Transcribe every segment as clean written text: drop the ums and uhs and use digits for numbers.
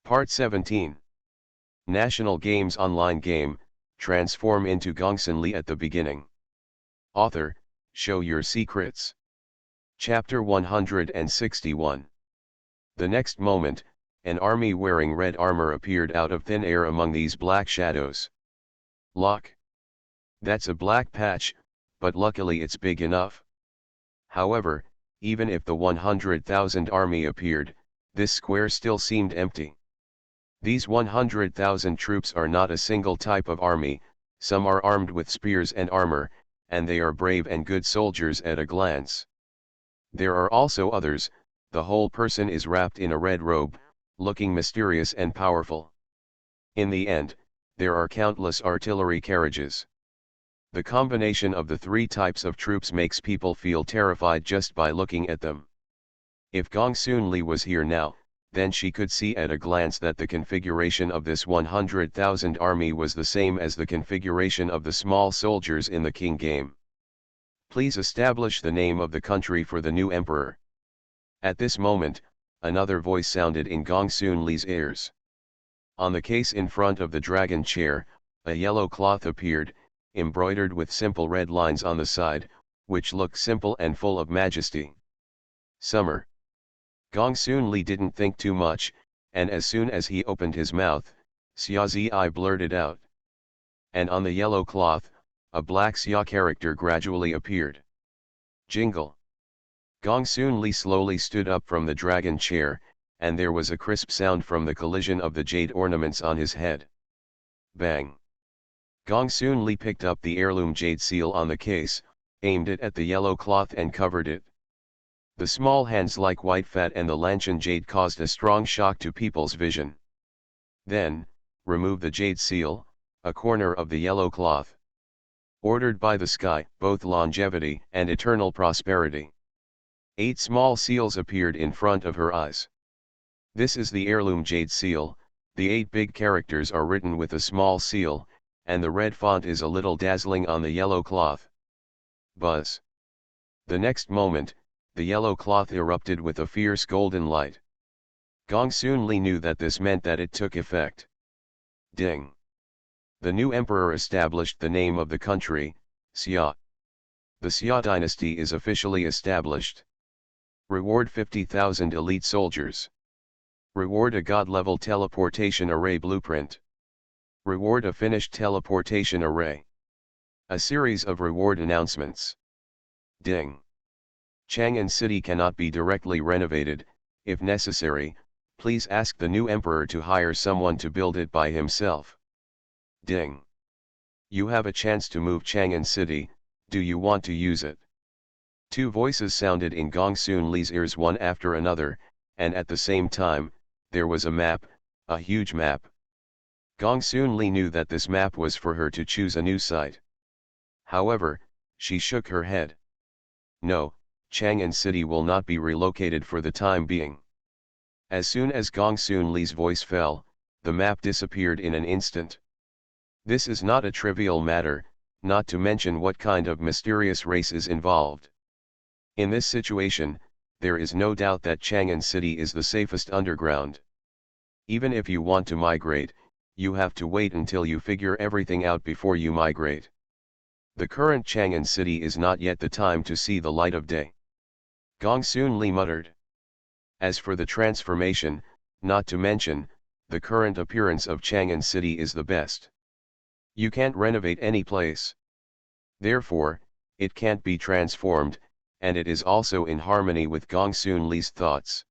Part 17. National Games Online Game, transform into Gongsunli at the beginning. Author, show your secrets. Chapter 161. The next moment, an army wearing red armor appeared out of thin air among these black shadows. Look. That's a black patch, but luckily it's big enough. However, even if the 100,000 army appeared, this square still seemed empty. These 100,000 troops are not a single type of army, some are armed with spears and armor, and they are brave and good soldiers at a glance. There are also others, the whole person is wrapped in a red robe, looking mysterious and powerful. In the end, there are countless artillery carriages. The combination of the three types of troops makes people feel terrified just by looking at them. If Gongsunli was here now, then she could see at a glance that the configuration of this 100,000 army was the same as the configuration of the small soldiers in the king game. Please establish the name of the country for the new emperor. At this moment, another voice sounded in Gongsunli's ears. On the case in front of the dragon chair, a yellow cloth appeared, embroidered with simple red lines on the side, which looked simple and full of majesty. Summer. Gongsunli didn't think too much, and as soon as he opened his mouth, Xiazi blurted out. And on the yellow cloth, a black Xia character gradually appeared. Jingle. Gongsunli slowly stood up from the dragon chair, and there was a crisp sound from the collision of the jade ornaments on his head. Bang. Gongsunli picked up the heirloom jade seal on the case, aimed it at the yellow cloth and covered it. The small hands like white fat and the Lanchan jade caused a strong shock to people's vision. Then, remove the jade seal, a corner of the yellow cloth. Ordered by the sky, both longevity and eternal prosperity. 8 small seals appeared in front of her eyes. This is the heirloom jade seal, the 8 big characters are written with a small seal, and the red font is a little dazzling on the yellow cloth. Buzz. The next moment, the yellow cloth erupted with a fierce golden light. Gongsunli knew that this meant that it took effect. Ding. The new emperor established the name of the country, Xia. The Xia dynasty is officially established. Reward 50,000 elite soldiers. Reward a god-level teleportation array blueprint. Reward a finished teleportation array. A series of reward announcements. Ding. Chang'an City cannot be directly renovated. If necessary, please ask the new emperor to hire someone to build it by himself. Ding. You have a chance to move Chang'an City, do you want to use it? 2 voices sounded in Gongsunli's ears one after another, and at the same time, there was a map, a huge map. Gongsunli knew that this map was for her to choose a new site. However, she shook her head. No, Chang'an City will not be relocated for the time being. As soon as Gongsunli's voice fell, the map disappeared in an instant. This is not a trivial matter, not to mention what kind of mysterious race is involved. In this situation, there is no doubt that Chang'an City is the safest underground. Even if you want to migrate, you have to wait until you figure everything out before you migrate. The current Chang'an City is not yet the time to see the light of day. Gongsunli muttered. As for the transformation, not to mention, the current appearance of Chang'an City is the best. You can't renovate any place. Therefore, it can't be transformed, and it is also in harmony with Gongsunli's thoughts.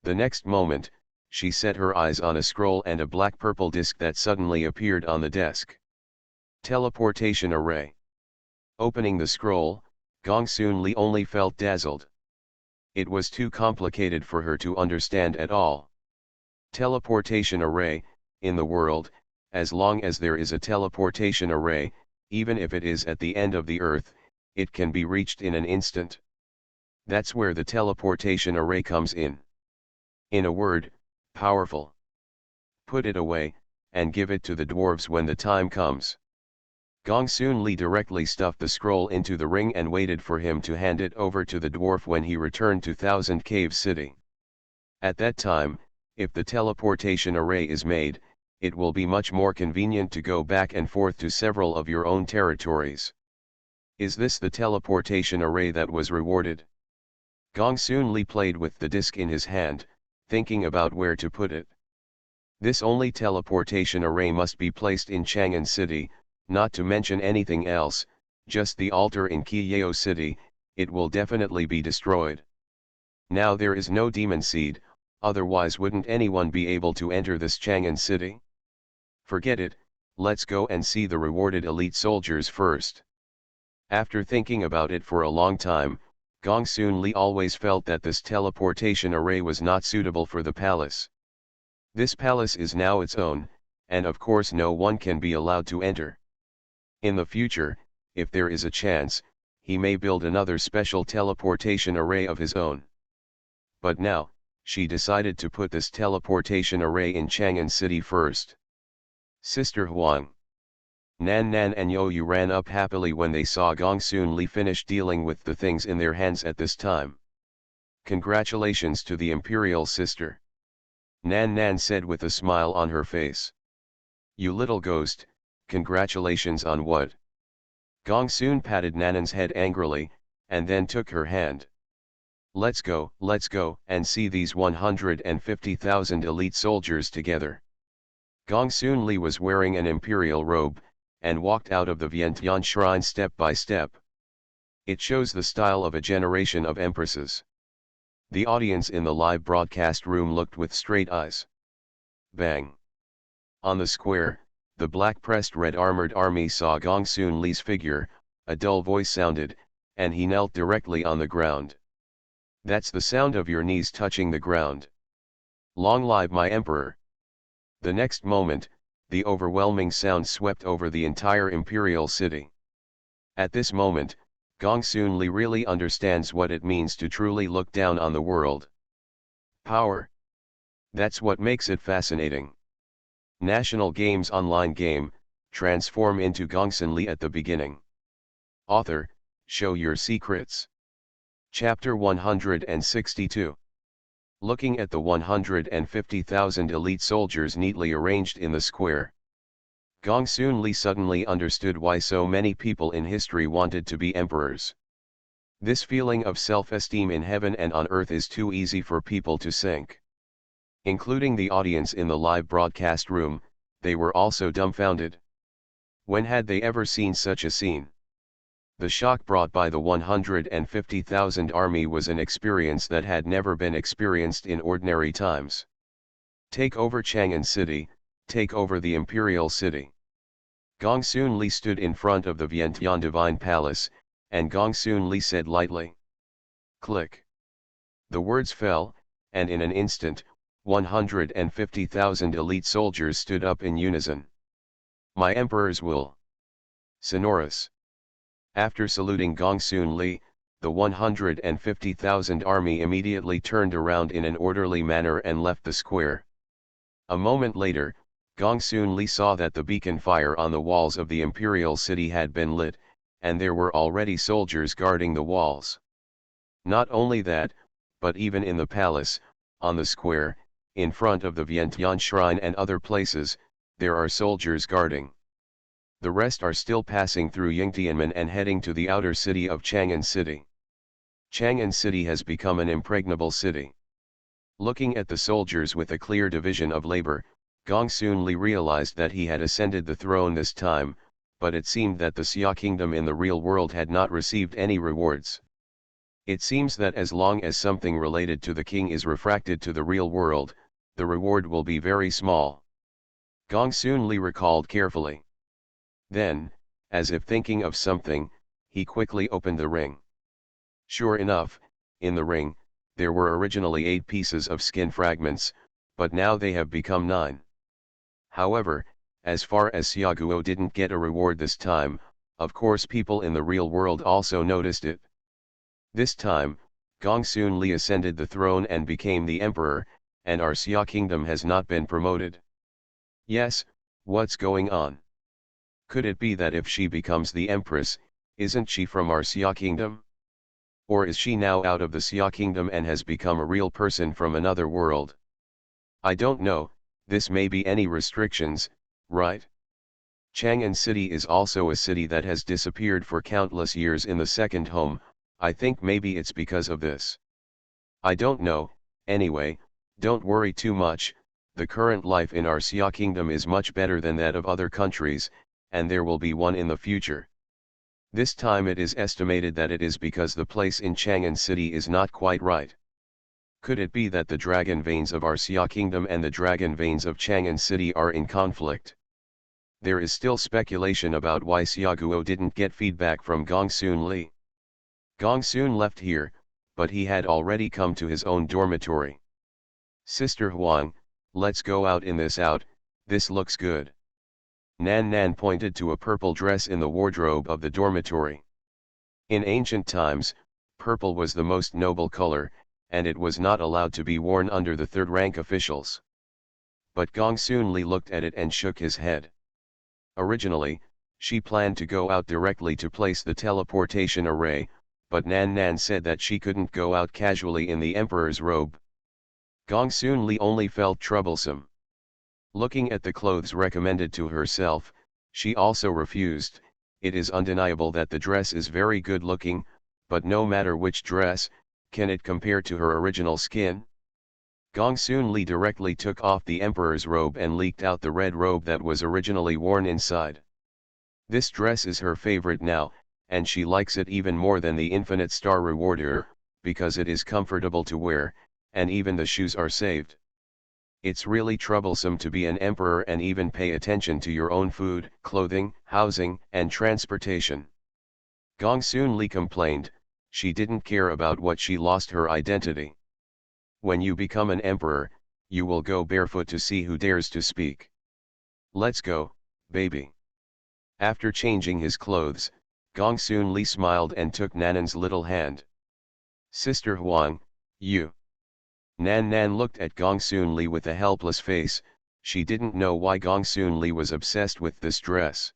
The next moment, she set her eyes on a scroll and a black-purple disc that suddenly appeared on the desk. Teleportation array. Opening the scroll, Gongsunli only felt dazzled. It was too complicated for her to understand at all. Teleportation array, in the world, as long as there is a teleportation array, even if it is at the end of the earth, it can be reached in an instant. That's where the teleportation array comes in. In a word, powerful. Put it away, and give it to the dwarves when the time comes. Gongsunli directly stuffed the scroll into the ring and waited for him to hand it over to the dwarf when he returned to Thousand Cave City. At that time, If the teleportation array is made, it will be much more convenient to go back and forth to several of your own territories. Is this the teleportation array that was rewarded? Gongsunli played with the disc in his hand, thinking about where to put it. This only teleportation array must be placed in Chang'an City, not to mention anything else, just the altar in Qiyao City, it will definitely be destroyed. Now there is no demon seed, otherwise wouldn't anyone be able to enter this Chang'an City? Forget it, let's go and see the rewarded elite soldiers first. After thinking about it for a long time, Gongsunli always felt that this teleportation array was not suitable for the palace. This palace is now its own, and of course no one can be allowed to enter. In the future, if there is a chance, he may build another special teleportation array of his own. But now, she decided to put this teleportation array in Chang'an City first. Sister Huang. Nan Nan and Yo Yu ran up happily when they saw Gongsunli finish dealing with the things in their hands at this time. Congratulations to the imperial sister. Nan Nan said with a smile on her face. You little ghost, congratulations on what? Gongsun patted Nanan's head angrily, and then took her hand. Let's go, and see these 150,000 elite soldiers together. Gongsunli was wearing an imperial robe, and walked out of the Vientiane shrine step by step. It shows the style of a generation of empresses. The audience in the live broadcast room looked with straight eyes. Bang! On the square, the black-pressed red-armored army saw Gongsunli's figure, a dull voice sounded, and he knelt directly on the ground. That's the sound of your knees touching the ground. Long live my emperor! The next moment, the overwhelming sound swept over the entire imperial city. At this moment, Gongsunli really understands what it means to truly look down on the world. Power. That's what makes it fascinating. National Games online game, transform into Gongsunli at the beginning. Author, show your secrets. Chapter 162. Looking at the 150,000 elite soldiers neatly arranged in the square, Gongsunli suddenly understood why so many people in history wanted to be emperors. This feeling of self-esteem in heaven and on earth is too easy for people to sink. Including the audience in the live broadcast room, they were also dumbfounded. When had they ever seen such a scene? The shock brought by the 150,000 army was an experience that had never been experienced in ordinary times. Take over Chang'an City, take over the imperial city. Gongsunli stood in front of the Vientiane Divine Palace, and Gongsunli said lightly. Click. The words fell, and in an instant, 150,000 elite soldiers stood up in unison. My emperor's will. Sonorous. After saluting Gongsunli, the 150,000 army immediately turned around in an orderly manner and left the square. A moment later, Gongsunli saw that the beacon fire on the walls of the imperial city had been lit, and there were already soldiers guarding the walls. Not only that, but even in the palace, on the square, in front of the Vientiane shrine and other places, there are soldiers guarding. The rest are still passing through Yingtianmen and heading to the outer city of Chang'an City. Chang'an City has become an impregnable city. Looking at the soldiers with a clear division of labor, Gongsunli realized that he had ascended the throne this time, but it seemed that the Xia kingdom in the real world had not received any rewards. It seems that as long as something related to the king is refracted to the real world, the reward will be very small. Gongsunli recalled carefully. Then, as if thinking of something, he quickly opened the ring. Sure enough, in the ring, there were originally 8 pieces of skin fragments, but now they have become 9. However, as far as Xiaoguo didn't get a reward this time, of course people in the real world also noticed it. This time, Gongsunli ascended the throne and became the emperor, and our Xia kingdom has not been promoted. Yes, what's going on? Could it be that if she becomes the empress, isn't she from our Xia kingdom? Or is she now out of the Xia kingdom and has become a real person from another world? I don't know, this may be any restrictions, right? Chang'an City is also a city that has disappeared for countless years in the second home. I think maybe it's because of this. I don't know, anyway, don't worry too much, the current life in our Xia kingdom is much better than that of other countries, and there will be one in the future. This time it is estimated that it is because the place in Chang'an City is not quite right. Could it be that the dragon veins of our Xia kingdom and the dragon veins of Chang'an City are in conflict? There is still speculation about why Xiaoguo didn't get feedback from Gongsunli. Gongsun left here, but he had already come to his own dormitory. Sister Huang, let's go out in this this looks good. Nan Nan pointed to a purple dress in the wardrobe of the dormitory. In ancient times, purple was the most noble color, and it was not allowed to be worn under the third-rank officials. But Gongsunli looked at it and shook his head. Originally, she planned to go out directly to place the teleportation array, but Nan Nan said that she couldn't go out casually in the emperor's robe. Gongsunli only felt troublesome. Looking at the clothes recommended to herself, she also refused. It is undeniable that the dress is very good looking, but no matter which dress, can it compare to her original skin? Gongsunli directly took off the emperor's robe and leaked out the red robe that was originally worn inside. This dress is her favorite now, and she likes it even more than the Infinite Star Rewarder, because it is comfortable to wear, and even the shoes are saved. It's really troublesome to be an emperor and even pay attention to your own food, clothing, housing, and transportation. Gongsunli complained, she didn't care about what she lost her identity. When you become an emperor, you will go barefoot to see who dares to speak. Let's go, baby. After changing his clothes, Gongsunli smiled and took Nanan's little hand. Sister Huang, you. Nan Nan looked at Gongsunli with a helpless face. She didn't know why Gongsunli was obsessed with this dress.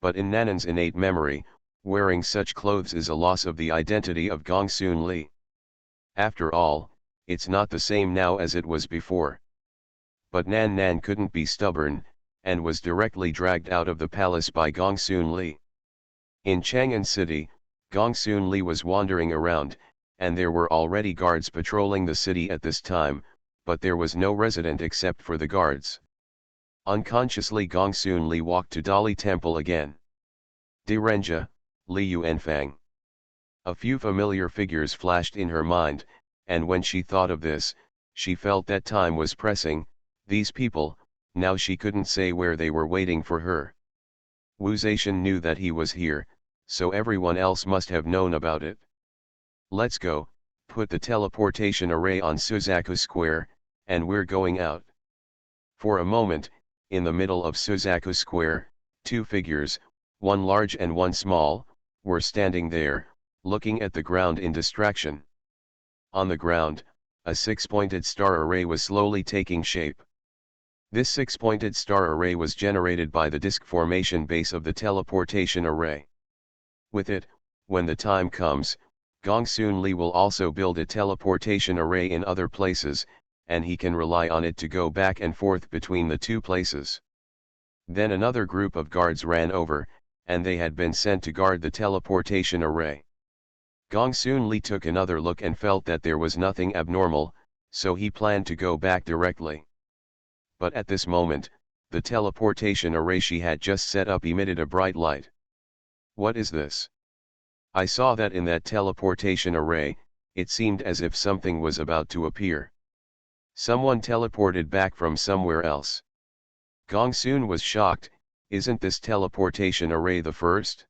But in Nanan's innate memory, wearing such clothes is a loss of the identity of Gongsunli. After all, it's not the same now as it was before. But Nan Nan couldn't be stubborn, and was directly dragged out of the palace by Gongsunli. In Chang'an City, Gongsunli was wandering around, and there were already guards patrolling the city at this time, but there was no resident except for the guards. Unconsciously Gongsunli walked to Dali Temple again. Direnja, Li Yuanfang. A few familiar figures flashed in her mind, and when she thought of this, she felt that time was pressing. These people, now she couldn't say where they were waiting for her. Wu Zetian knew that he was here, so everyone else must have known about it. Let's go, put the teleportation array on Suzaku Square, and we're going out. For a moment, in the middle of Suzaku Square, two figures, one large and one small, were standing there, looking at the ground in distraction. On the ground, a six-pointed star array was slowly taking shape. This six-pointed star array was generated by the disk formation base of the teleportation array. With it, when the time comes, Gongsunli will also build a teleportation array in other places, and he can rely on it to go back and forth between the two places. Then another group of guards ran over, and they had been sent to guard the teleportation array. Gongsunli took another look and felt that there was nothing abnormal, so he planned to go back directly. But at this moment, the teleportation array she had just set up emitted a bright light. What is this? I saw that in that teleportation array, it seemed as if something was about to appear. Someone teleported back from somewhere else. Gongsun was shocked. Isn't this teleportation array the first?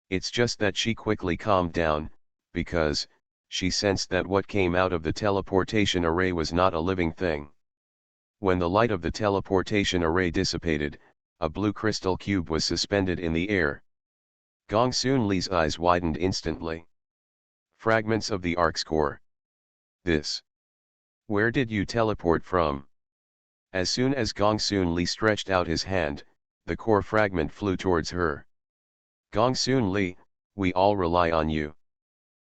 It's just that she quickly calmed down, because she sensed that what came out of the teleportation array was not a living thing. When the light of the teleportation array dissipated, a blue crystal cube was suspended in the air. Gongsunli's eyes widened instantly. Fragments of the Ark's core. This. Where did you teleport from? As soon as Gongsunli stretched out his hand, the core fragment flew towards her. Gongsunli, we all rely on you.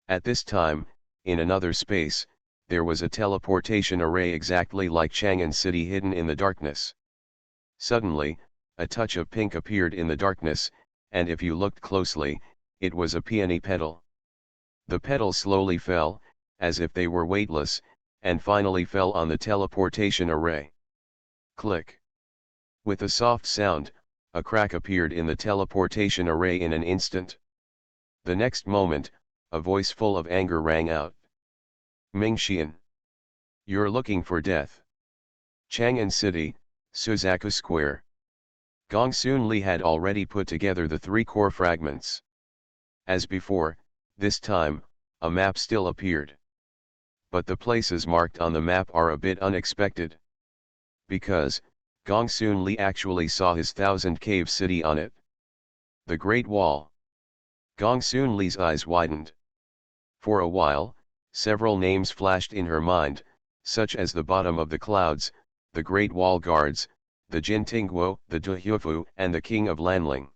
At this time, in another space, there was a teleportation array exactly like Chang'an City hidden in the darkness. Suddenly, a touch of pink appeared in the darkness, and if you looked closely, it was a peony petal. The petals slowly fell, as if they were weightless, and finally fell on the teleportation array. Click. With a soft sound, a crack appeared in the teleportation array in an instant. The next moment, a voice full of anger rang out. Mingxian. You're looking for death. Chang'an City, Suzaku Square. Gongsunli had already put together the three core fragments. As before, this time, a map still appeared. But the places marked on the map are a bit unexpected. Because, Gongsunli actually saw his 1,000-cave city on it. The Great Wall. Gongsunli's eyes widened. For a while, several names flashed in her mind, such as the Bottom of the Clouds, the Great Wall Guards, the Jintingguo, the Duhufu, and the King of Lanling.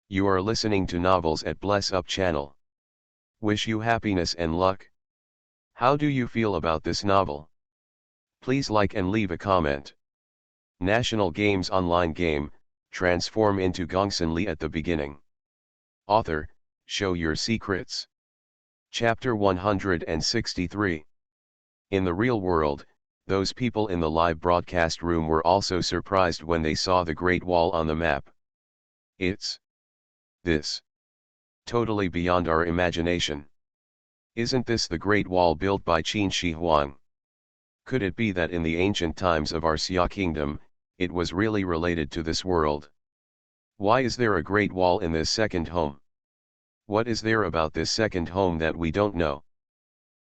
You are listening to Novels at Bless Up channel. Wish you happiness and luck. How do you feel about this novel? Please like and leave a comment. National Games online game, transform into Gongsunli at the beginning. Author, show your secrets. Chapter 163. In the real world, those people in the live broadcast room were also surprised when they saw the Great Wall on the map. It's this. Totally beyond our imagination. Isn't this the Great Wall built by Qin Shi Huang? Could it be that in the ancient times of our Xia kingdom, it was really related to this world? Why is there a Great Wall in this second home? What is there about this second home that we don't know?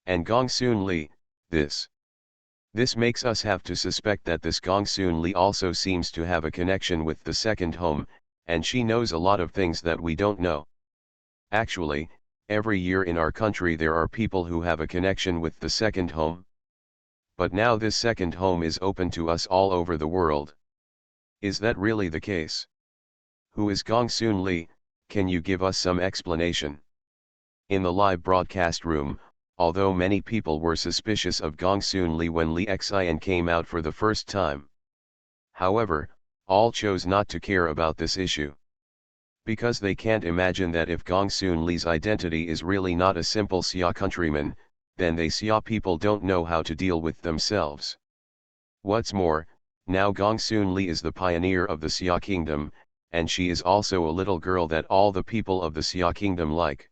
And Gongsunli, this makes us have to suspect that this Gongsunli also seems to have a connection with the second home, and she knows a lot of things that we don't know. Actually, every year in our country there are people who have a connection with the second home. But now this second home is open to us all over the world. Is that really the case? Who is Gongsunli? Can you give us some explanation? In the live broadcast room, although many people were suspicious of Gongsunli when Li Xian came out for the first time. However, all chose not to care about this issue. Because they can't imagine that if Gongsunli's identity is really not a simple Xia countryman, then they Xia people don't know how to deal with themselves. What's more, now Gongsunli is the pioneer of the Xia kingdom, and she is also a little girl that all the people of the Xia kingdom like.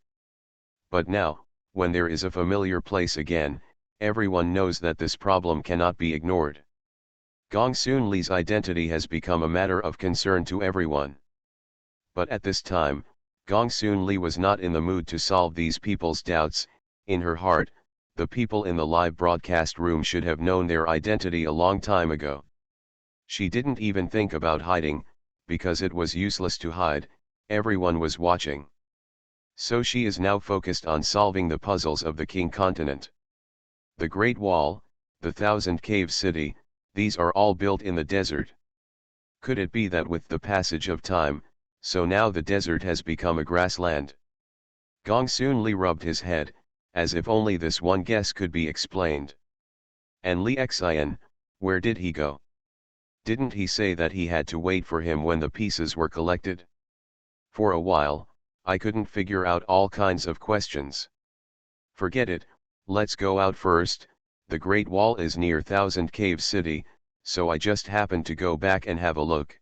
But now, when there is a familiar place again, everyone knows that this problem cannot be ignored. Gongsunli's identity has become a matter of concern to everyone. But at this time, Gongsunli was not in the mood to solve these people's doubts. In her heart, the people in the live broadcast room should have known their identity a long time ago. She didn't even think about hiding, because it was useless to hide, everyone was watching. So she is now focused on solving the puzzles of the King continent. The Great Wall, the 1,000-cave city, these are all built in the desert. Could it be that with the passage of time, so now the desert has become a grassland? Gongsunli rubbed his head, as if only this one guess could be explained. And Li Xian, where did he go? Didn't he say that he had to wait for him when the pieces were collected? For a while, I couldn't figure out all kinds of questions. Forget it, let's go out first. The Great Wall is near 1,000-cave city, so I just happened to go back and have a look.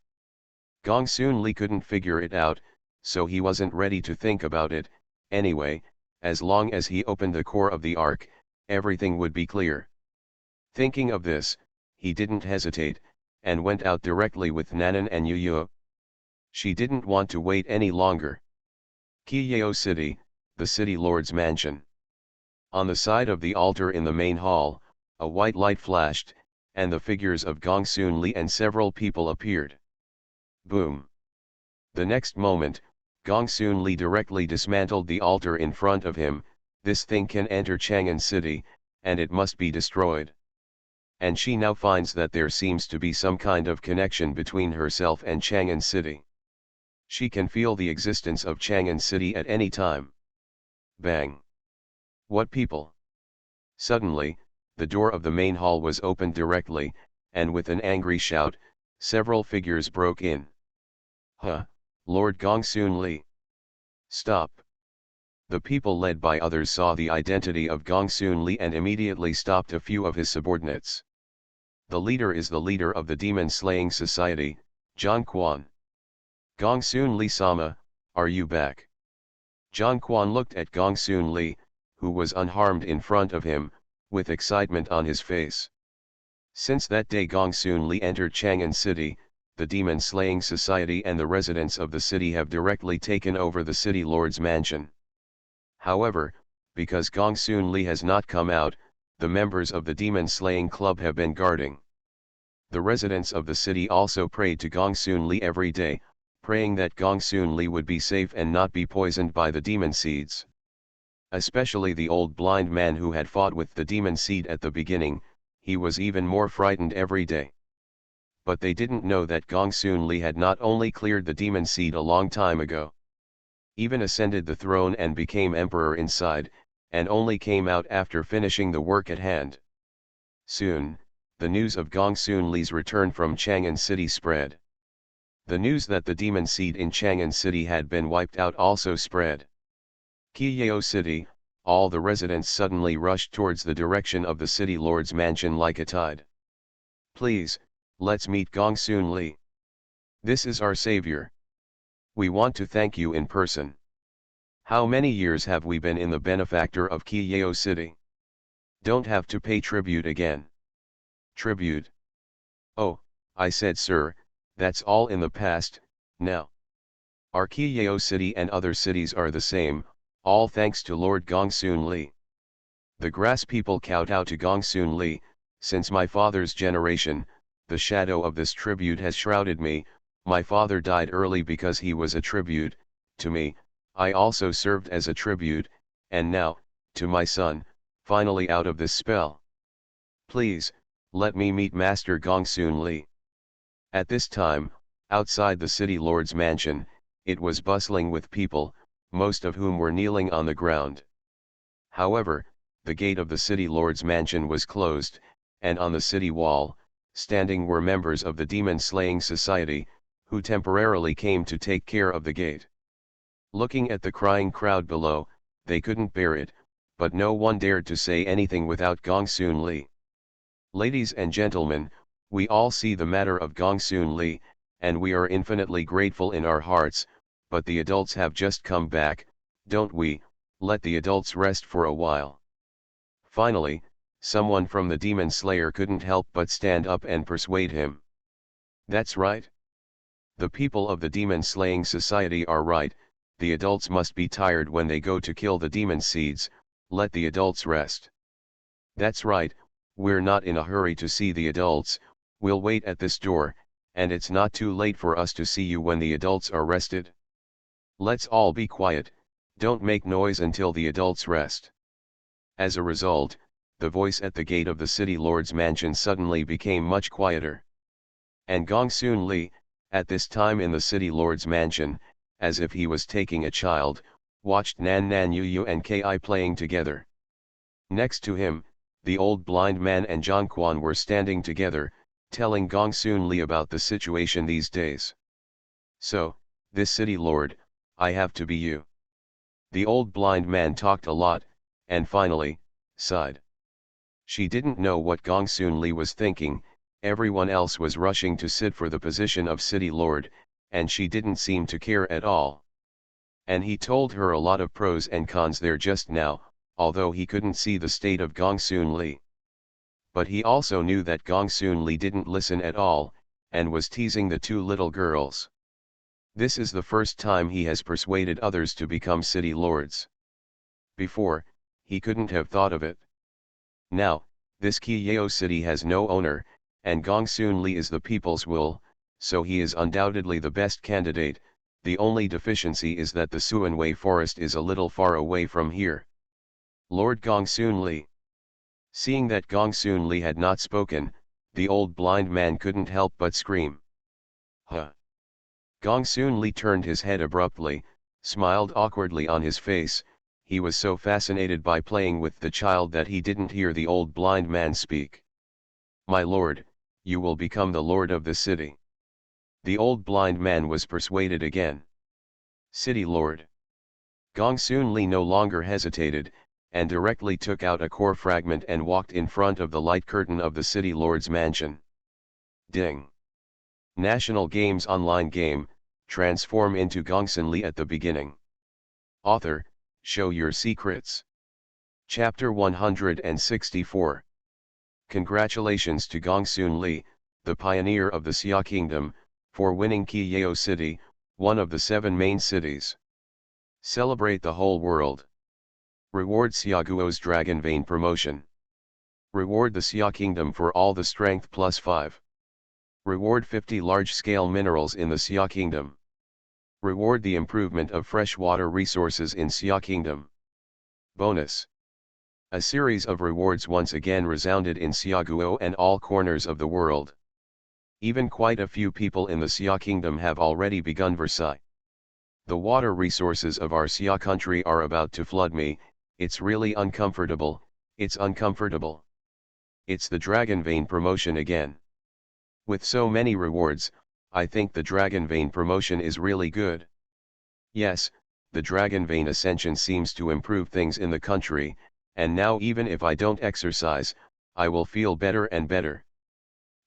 Gongsunli couldn't figure it out, so he wasn't ready to think about it. Anyway, as long as he opened the core of the ark, everything would be clear. Thinking of this, he didn't hesitate, and went out directly with Nanan and Yuyo. She didn't want to wait any longer. Qiyao City, the city lord's mansion. On the side of the altar in the main hall, a white light flashed, and the figures of Gongsunli and several people appeared. Boom! The next moment, Gongsunli directly dismantled the altar in front of him. This thing can enter Chang'an City, and it must be destroyed. And she now finds that there seems to be some kind of connection between herself and Chang'an City. She can feel the existence of Chang'an City at any time. Bang! What people? Suddenly, the door of the main hall was opened directly, and with an angry shout, several figures broke in. Huh, Lord Gongsunli! Stop! The people led by others saw the identity of Gongsunli and immediately stopped a few of his subordinates. The leader is the leader of the demon-slaying society, Zhang Quan. Gongsunli Sama, are you back? Zhang Quan looked at Gongsunli, who was unharmed in front of him, with excitement on his face. Since that day Gongsunli entered Chang'an City, the demon-slaying society and the residents of the city have directly taken over the city lord's mansion. However, because Gongsunli has not come out, the members of the demon-slaying club have been guarding. The residents of the city also prayed to Gongsunli every day, praying that Gongsunli would be safe and not be poisoned by the demon seeds. Especially the old blind man who had fought with the demon seed at the beginning, he was even more frightened every day. But they didn't know that Gongsunli had not only cleared the demon seed a long time ago, even ascended the throne and became emperor inside, and only came out after finishing the work at hand. Soon, the news of Gongsunli's return from Chang'an City spread. The news that the demon seed in Chang'an City had been wiped out also spread. Qiyao City, all the residents suddenly rushed towards the direction of the city lord's mansion like a tide. Please, let's meet Gongsunli. This is our savior. We want to thank you in person. How many years have we been in the benefactor of Qiyao City? Don't have to pay tribute again. Tribute? Oh, I said sir, that's all in the past, now. Our Qiyao City and other cities are the same, all thanks to Lord Gongsunli. The grass people kowtow to Gongsunli. Since my father's generation, the shadow of this tribute has shrouded me. My father died early because he was a tribute to me. I also served as a tribute, and now, to my son, finally out of this spell. Please, let me meet Master Gongsunli. At this time, outside the city lord's mansion, it was bustling with people, most of whom were kneeling on the ground. However, the gate of the city lord's mansion was closed, and on the city wall, standing were members of the demon-slaying society, who temporarily came to take care of the gate. Looking at the crying crowd below, they couldn't bear it, but no one dared to say anything without Gongsunli. Ladies and gentlemen, we all see the matter of Gongsunli, and we are infinitely grateful in our hearts, but the adults have just come back, don't we? Let the adults rest for a while. Finally, someone from the demon slayer couldn't help but stand up and persuade him. That's right. The people of the demon-slaying society are right, the adults must be tired when they go to kill the demon seeds, let the adults rest. That's right, we're not in a hurry to see the adults, we'll wait at this door, and it's not too late for us to see you when the adults are rested. Let's all be quiet, don't make noise until the adults rest. As a result, the voice at the gate of the city lord's mansion suddenly became much quieter. And Gongsunli, at this time in the city lord's mansion, as if he was taking a child, watched Nan Nan Yu Yu and Ki playing together. Next to him, the old blind man and Zhang Quan were standing together, telling Gongsunli about the situation these days. So, this city lord, I have to be you. The old blind man talked a lot, and finally, sighed. She didn't know what Gongsunli was thinking, everyone else was rushing to sit for the position of city lord, and she didn't seem to care at all. And he told her a lot of pros and cons there just now, although he couldn't see the state of Gongsunli. But he also knew that Gongsunli didn't listen at all, and was teasing the two little girls. This is the first time he has persuaded others to become city lords. Before, he couldn't have thought of it. Now, this Qiyao city has no owner, and Gongsunli is the people's will, so he is undoubtedly the best candidate. The only deficiency is that the Suanwei forest is a little far away from here. Lord Gongsunli. Seeing that Gongsunli had not spoken, the old blind man couldn't help but scream. Huh! Gongsunli turned his head abruptly, smiled awkwardly on his face, he was so fascinated by playing with the child that he didn't hear the old blind man speak. "My lord, you will become the lord of the city." The old blind man was persuaded again. "City lord." Gongsunli no longer hesitated, and directly took out a core fragment and walked in front of the light curtain of the city lord's mansion. Ding! National Games online game, transform into Gongsunli at the beginning. Author, show your secrets. Chapter 164. Congratulations to Gongsunli, the pioneer of the Xia Kingdom, for winning Qiyao City, one of the 7 main cities. Celebrate the whole world. Reward Xiaguo's Dragon Vein promotion. Reward the Xia Kingdom for all the strength plus 5. Reward 50 large-scale minerals in the Xia Kingdom. Reward the improvement of freshwater resources in Xia Kingdom. Bonus. A series of rewards once again resounded in Xiaguo and all corners of the world. Even quite a few people in the Xia Kingdom have already begun Versailles. The water resources of our Xia country are about to flood me. It's really uncomfortable, it's uncomfortable. It's the Dragon Vein promotion again. With so many rewards, I think the Dragon Vein promotion is really good. Yes, the Dragon Vein ascension seems to improve things in the country, and now even if I don't exercise, I will feel better and better.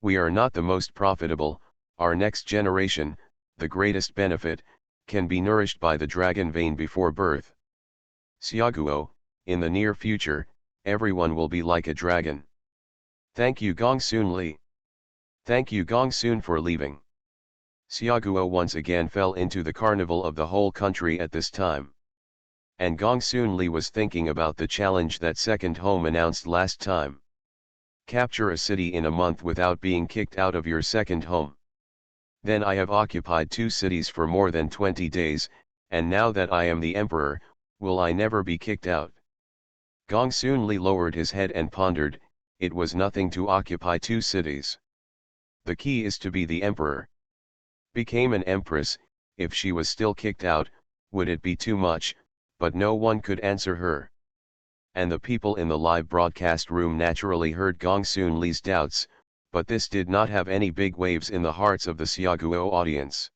We are not the most profitable, our next generation, the greatest benefit, can be nourished by the Dragon Vein before birth. Xiaguo, in the near future, everyone will be like a dragon. Thank you Gongsunli. Thank you Gongsun for leaving. Xiaguo once again fell into the carnival of the whole country at this time. And Gongsunli was thinking about the challenge that Second Home announced last time. Capture a city in a month without being kicked out of your second home. Then I have occupied 2 cities for more than 20 days, and now that I am the emperor, will I never be kicked out? Gongsunli lowered his head and pondered, it was nothing to occupy 2 cities. The key is to be the emperor. Became an empress, if she was still kicked out, would it be too much? But no one could answer her. And the people in the live broadcast room naturally heard Gongsunli's doubts, but this did not have any big waves in the hearts of the Xiaguo audience.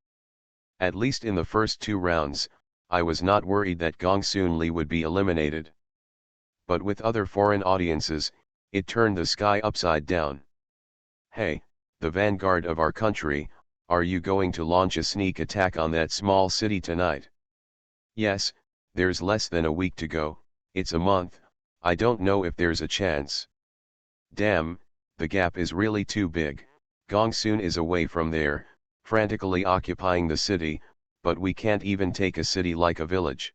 At least in the first 2 rounds, I was not worried that Gongsunli would be eliminated. But with other foreign audiences, it turned the sky upside down. Hey, the vanguard of our country, are you going to launch a sneak attack on that small city tonight? Yes, there's less than a week to go, it's a month, I don't know if there's a chance. Damn, the gap is really too big, Gongsun is away from there, frantically occupying the city, but we can't even take a city like a village.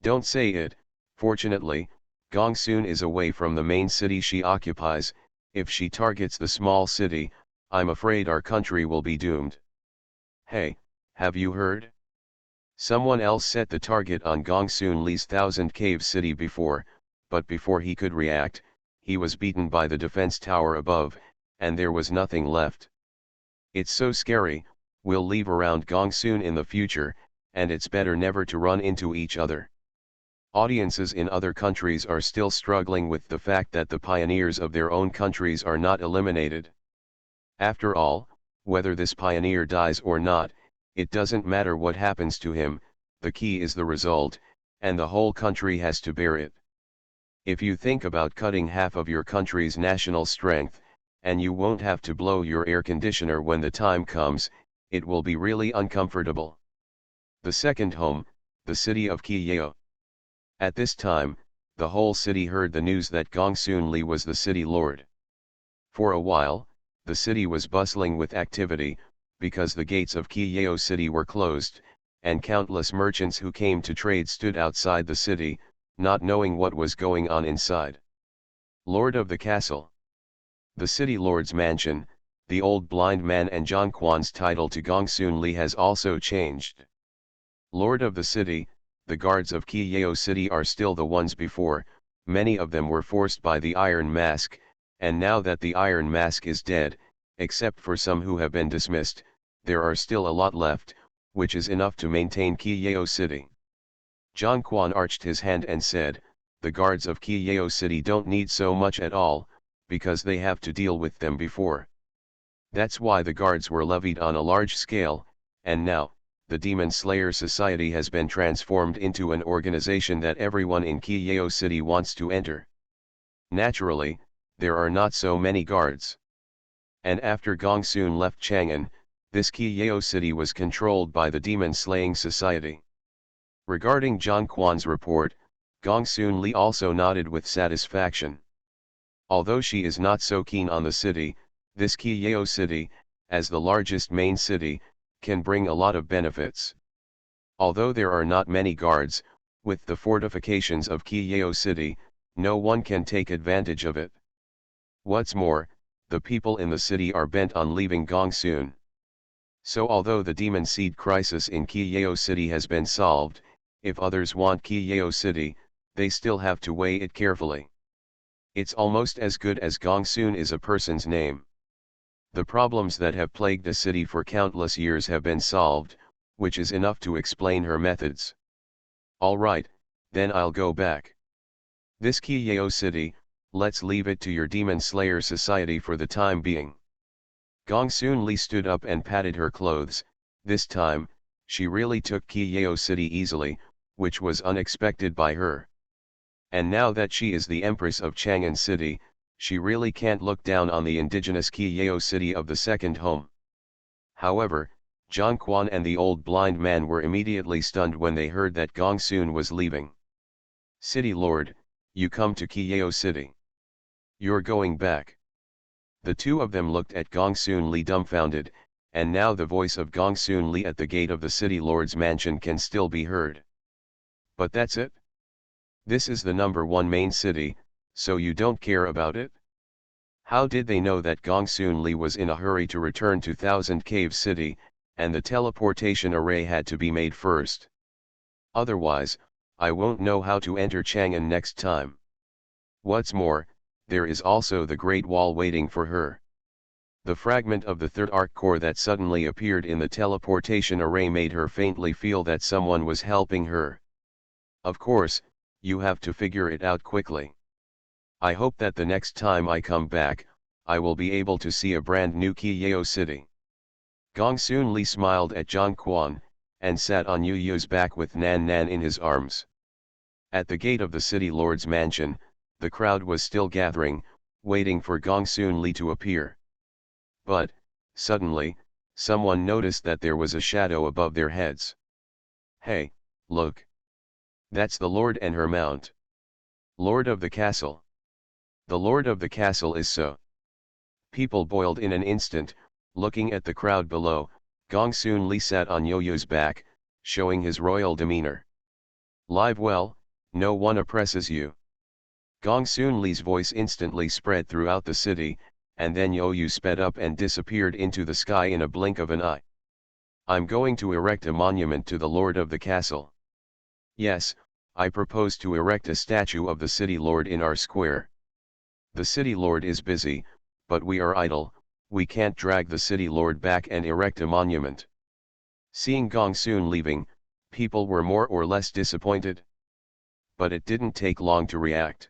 Don't say it, fortunately, Gongsun is away from the main city she occupies, if she targets the small city, I'm afraid our country will be doomed. Hey, have you heard? Someone else set the target on Gongsunli's 1,000 cave city before, but before he could react, he was beaten by the defense tower above, and there was nothing left. It's so scary, we'll leave around Gongsun in the future, and it's better never to run into each other. Audiences in other countries are still struggling with the fact that the pioneers of their own countries are not eliminated. After all, whether this pioneer dies or not, it doesn't matter what happens to him, the key is the result, and the whole country has to bear it. If you think about cutting half of your country's national strength, and you won't have to blow your air conditioner when the time comes, it will be really uncomfortable. The second home, the city of Qiyao. At this time, the whole city heard the news that Gongsunli was the city lord. For a while, the city was bustling with activity, because the gates of Qiyao city were closed, and countless merchants who came to trade stood outside the city, not knowing what was going on inside. Lord of the castle. The city lord's mansion, the old blind man and Zhongquan's title to Gongsunli has also changed. Lord of the city, the guards of Qiyao city are still the ones before, many of them were forced by the Iron Mask, and now that the Iron Mask is dead, except for some who have been dismissed, there are still a lot left, which is enough to maintain Qiyao city. Zhang Quan arched his hand and said, the guards of Qiyao City don't need so much at all, because they have to deal with them before. That's why the guards were levied on a large scale, and now, the Demon Slayer Society has been transformed into an organization that everyone in Qiyao City wants to enter. Naturally, there are not so many guards. And after Gongsun left Chang'an, this Qiyao City was controlled by the Demon Slaying Society. Regarding Zhang Quan's report, Gongsunli also nodded with satisfaction. Although she is not so keen on the city, this Qiyao City, as the largest main city, can bring a lot of benefits. Although there are not many guards, with the fortifications of Qiyao City, no one can take advantage of it. What's more, the people in the city are bent on leaving Gongsun. So although the demon seed crisis in Qiyao City has been solved, if others want Qiyao City, they still have to weigh it carefully. It's almost as good as Gongsun is a person's name. The problems that have plagued the city for countless years have been solved, which is enough to explain her methods. Alright, then I'll go back. This Qiyao City, let's leave it to your Demon Slayer Society for the time being. Gongsunli stood up and patted her clothes. This time, she really took Qiyao City easily, which was unexpected by her. And now that she is the Empress of Chang'an City, she really can't look down on the indigenous Qiyao City of the second home. However, Zhang Quan and the old blind man were immediately stunned when they heard that Gongsun was leaving. City Lord, you come to Qiyao City. You're going back. The two of them looked at Gongsunli dumbfounded, and now the voice of Gongsunli at the gate of the City Lord's mansion can still be heard. But that's it? This is the number one main city, so you don't care about it? How did they know that Gongsunli was in a hurry to return to Thousand Cave City, and the teleportation array had to be made first? Otherwise, I won't know how to enter Chang'an next time. What's more, there is also the Great Wall waiting for her. The fragment of the third arc core that suddenly appeared in the teleportation array made her faintly feel that someone was helping her. Of course, you have to figure it out quickly. I hope that the next time I come back, I will be able to see a brand new Qiyao City. Gongsunli smiled at Zhang Quan, and sat on Yu Yu's back with Nan Nan in his arms. At the gate of the City Lord's mansion, the crowd was still gathering, waiting for Gongsunli to appear. But, suddenly, someone noticed that there was a shadow above their heads. Hey, look! That's the Lord and her mount. Lord of the castle. The Lord of the castle is so. People boiled in an instant, looking at the crowd below. Gongsunli sat on Yo-Yo's back, showing his royal demeanor. Live well, no one oppresses you. Gongsunli's voice instantly spread throughout the city, and then Yo-Yo sped up and disappeared into the sky in a blink of an eye. I'm going to erect a monument to the Lord of the castle. Yes, I propose to erect a statue of the City Lord in our square. The City Lord is busy, but we are idle, we can't drag the City Lord back and erect a monument. Seeing Gongsun leaving, people were more or less disappointed. But it didn't take long to react.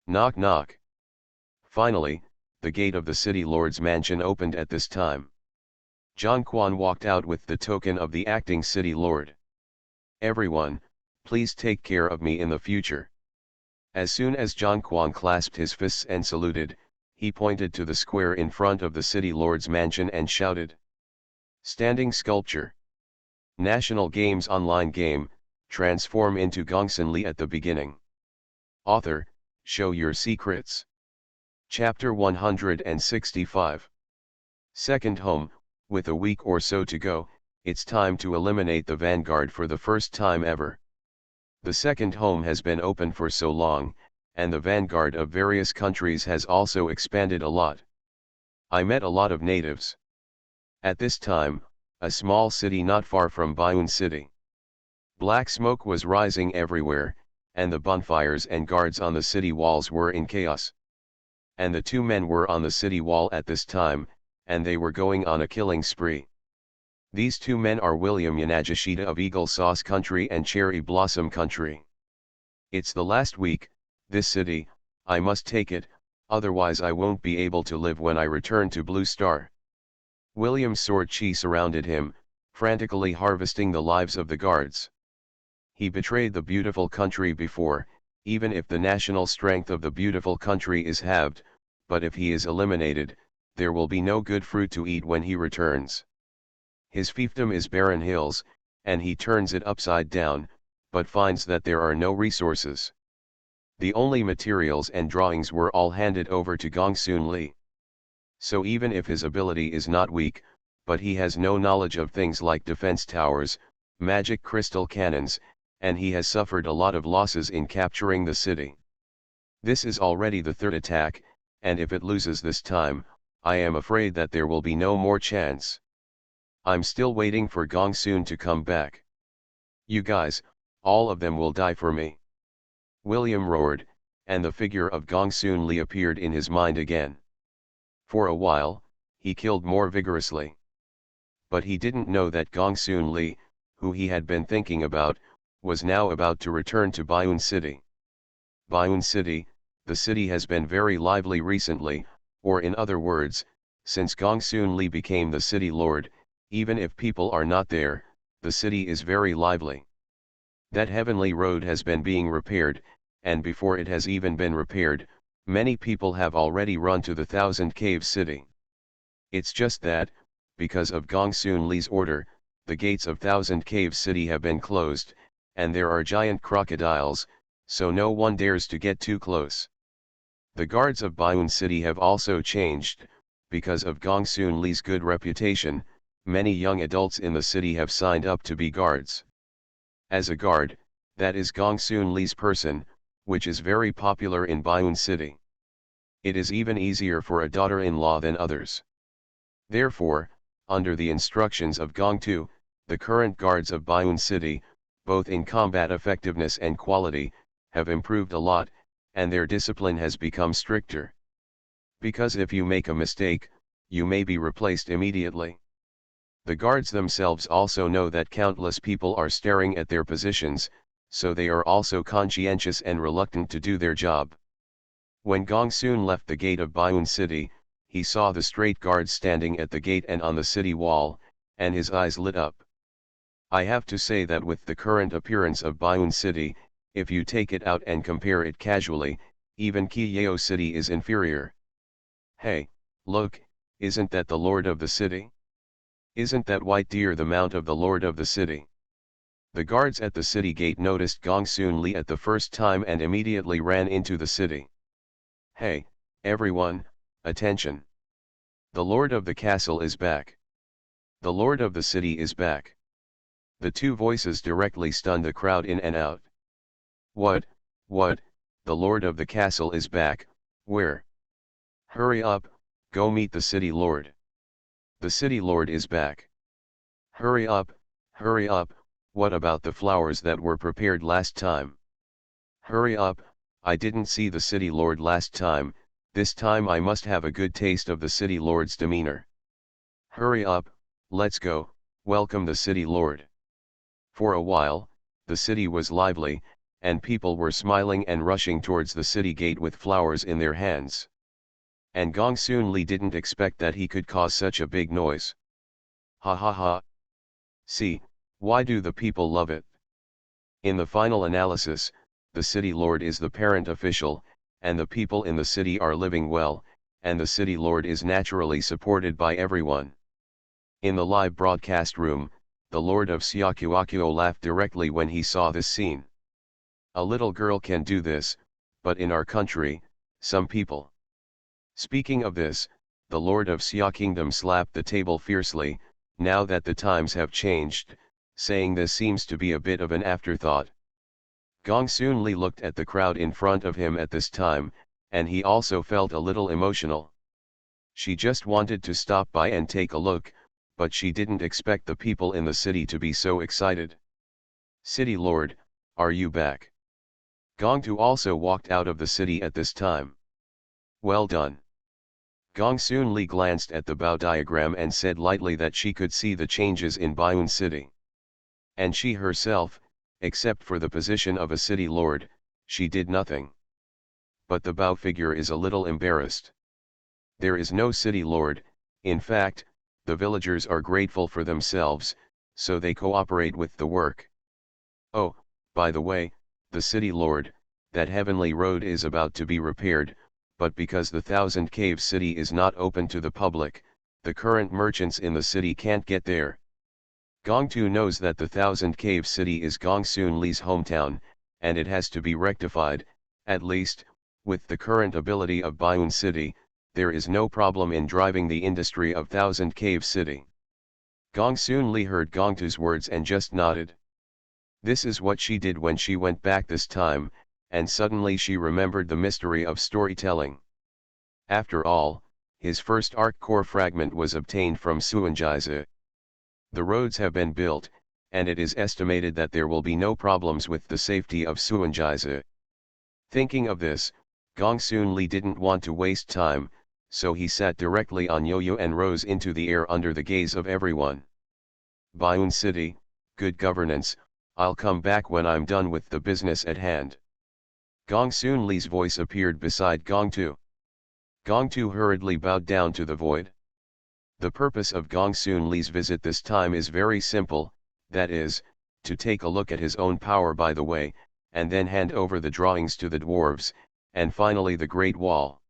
Knock knock. Finally, the gate of the City Lord's mansion opened at this time. Zhang Quan walked out with the token of the acting City Lord. Everyone, please take care of me in the future. As soon as Zhang Quan clasped his fists and saluted, he pointed to the square in front of the City Lord's mansion and shouted. Standing sculpture. National Games online game, transform into Gongsunli at the beginning. Author, show your secrets. Chapter 165. Second home, with a week or so to go, it's time to eliminate the vanguard for the first time ever. The second home has been open for so long, and the vanguard of various countries has also expanded a lot. I met a lot of natives. At this time, a small city not far from Baiyun City. Black smoke was rising everywhere, and the bonfires and guards on the city walls were in chaos. And the two men were on the city wall at this time, and they were going on a killing spree. These two men are William Yanagishita of Eagle Sauce Country and Cherry Blossom Country. It's the last week, this city, I must take it, otherwise I won't be able to live when I return to Blue Star. William's sword chi surrounded him, frantically harvesting the lives of the guards. He betrayed the beautiful country before, even if the national strength of the beautiful country is halved, but if he is eliminated, there will be no good fruit to eat when he returns. His fiefdom is barren hills, and he turns it upside down, but finds that there are no resources. The only materials and drawings were all handed over to Gongsunli. So even if his ability is not weak, but he has no knowledge of things like defense towers, magic crystal cannons, and he has suffered a lot of losses in capturing the city. This is already the third attack, and if it loses this time, I am afraid that there will be no more chance. I'm still waiting for Gongsun to come back. You guys, all of them will die for me. William roared, and the figure of Gongsunli appeared in his mind again. For a while, he killed more vigorously. But he didn't know that Gongsunli, who he had been thinking about, was now about to return to Bayun City. Bayun City, the city has been very lively recently, or in other words, since Gongsunli became the city lord, even if people are not there, the city is very lively. That heavenly road has been being repaired, and before it has even been repaired, many people have already run to the Thousand Caves city. It's just that, because of Gongsunli's order, the gates of Thousand Caves city have been closed, and there are giant crocodiles, so no one dares to get too close. The guards of Bayun city have also changed, because of Gongsunli's good reputation, many young adults in the city have signed up to be guards. As a guard, that is Gongsunli's person, which is very popular in Bayun city. It is even easier for a daughter-in-law than others. Therefore, under the instructions of Gongtu, the current guards of Bayun city, both in combat effectiveness and quality, have improved a lot, and their discipline has become stricter. Because if you make a mistake, you may be replaced immediately. The guards themselves also know that countless people are staring at their positions, so they are also conscientious and reluctant to do their job. When Gongsun left the gate of Bayun city, he saw the straight guards standing at the gate and on the city wall, and his eyes lit up. I have to say that with the current appearance of Bayun city, if you take it out and compare it casually, even Kiyeo city is inferior. Hey, look, isn't that the lord of the city? Isn't that white deer the mount of the lord of the city? The guards at the city gate noticed Gongsunli at the first time and immediately ran into the city. Hey, everyone, attention! The lord of the castle is back. The lord of the city is back. The two voices directly stunned the crowd in and out. What, the lord of the castle is back, where? Hurry up, go meet the city lord. The city lord is back. Hurry up, what about the flowers that were prepared last time? Hurry up, I didn't see the city lord last time, this time I must have a good taste of the city lord's demeanor. Hurry up, let's go, welcome the city lord. For a while, the city was lively, and people were smiling and rushing towards the city gate with flowers in their hands. And Gongsunli didn't expect that he could cause such a big noise. Ha ha ha. See, why do the people love it? In the final analysis, the city lord is the parent official, and the people in the city are living well, and the city lord is naturally supported by everyone. In the live broadcast room, the lord of Syakuakuo laughed directly when he saw this scene. A little girl can do this, but in our country, some people. Speaking of this, the lord of Xia Kingdom slapped the table fiercely, now that the times have changed, saying this seems to be a bit of an afterthought. Gongsunli looked at the crowd in front of him at this time, and he also felt a little emotional. She just wanted to stop by and take a look, but she didn't expect the people in the city to be so excited. City Lord, are you back? Gongtu also walked out of the city at this time. Well done. Gongsunli glanced at the Bao diagram and said lightly that she could see the changes in Baiyun city. And she herself, except for the position of a city lord, she did nothing. But the Bao figure is a little embarrassed. There is no city lord, in fact, the villagers are grateful for themselves, so they cooperate with the work. Oh, by the way, the city lord, that heavenly road is about to be repaired, but because the Thousand Cave city is not open to the public, the current merchants in the city can't get there. Gongtu knows that the Thousand Cave city is Gongsunli's hometown, and it has to be rectified. At least, with the current ability of Baiyun city, there is no problem in driving the industry of Thousand Cave city. Gongsunli heard Gongtu's words and just nodded. This is what she did when she went back this time, and suddenly she remembered the mystery of storytelling. After all, his first arc core fragment was obtained from Suanjize. The roads have been built, and it is estimated that there will be no problems with the safety of Suanjize. Thinking of this, Gongsunli didn't want to waste time, so he sat directly on Yo-Yo and rose into the air under the gaze of everyone. Baiyun City, good governance, I'll come back when I'm done with the business at hand. Gongsunli's voice appeared beside Gongtu. Gongtu hurriedly bowed down to the void. The purpose of Gongsunli's visit this time is very simple, that is, to take a look at his own power by the way, and then hand over the drawings to the dwarves, and finally the Great Wall.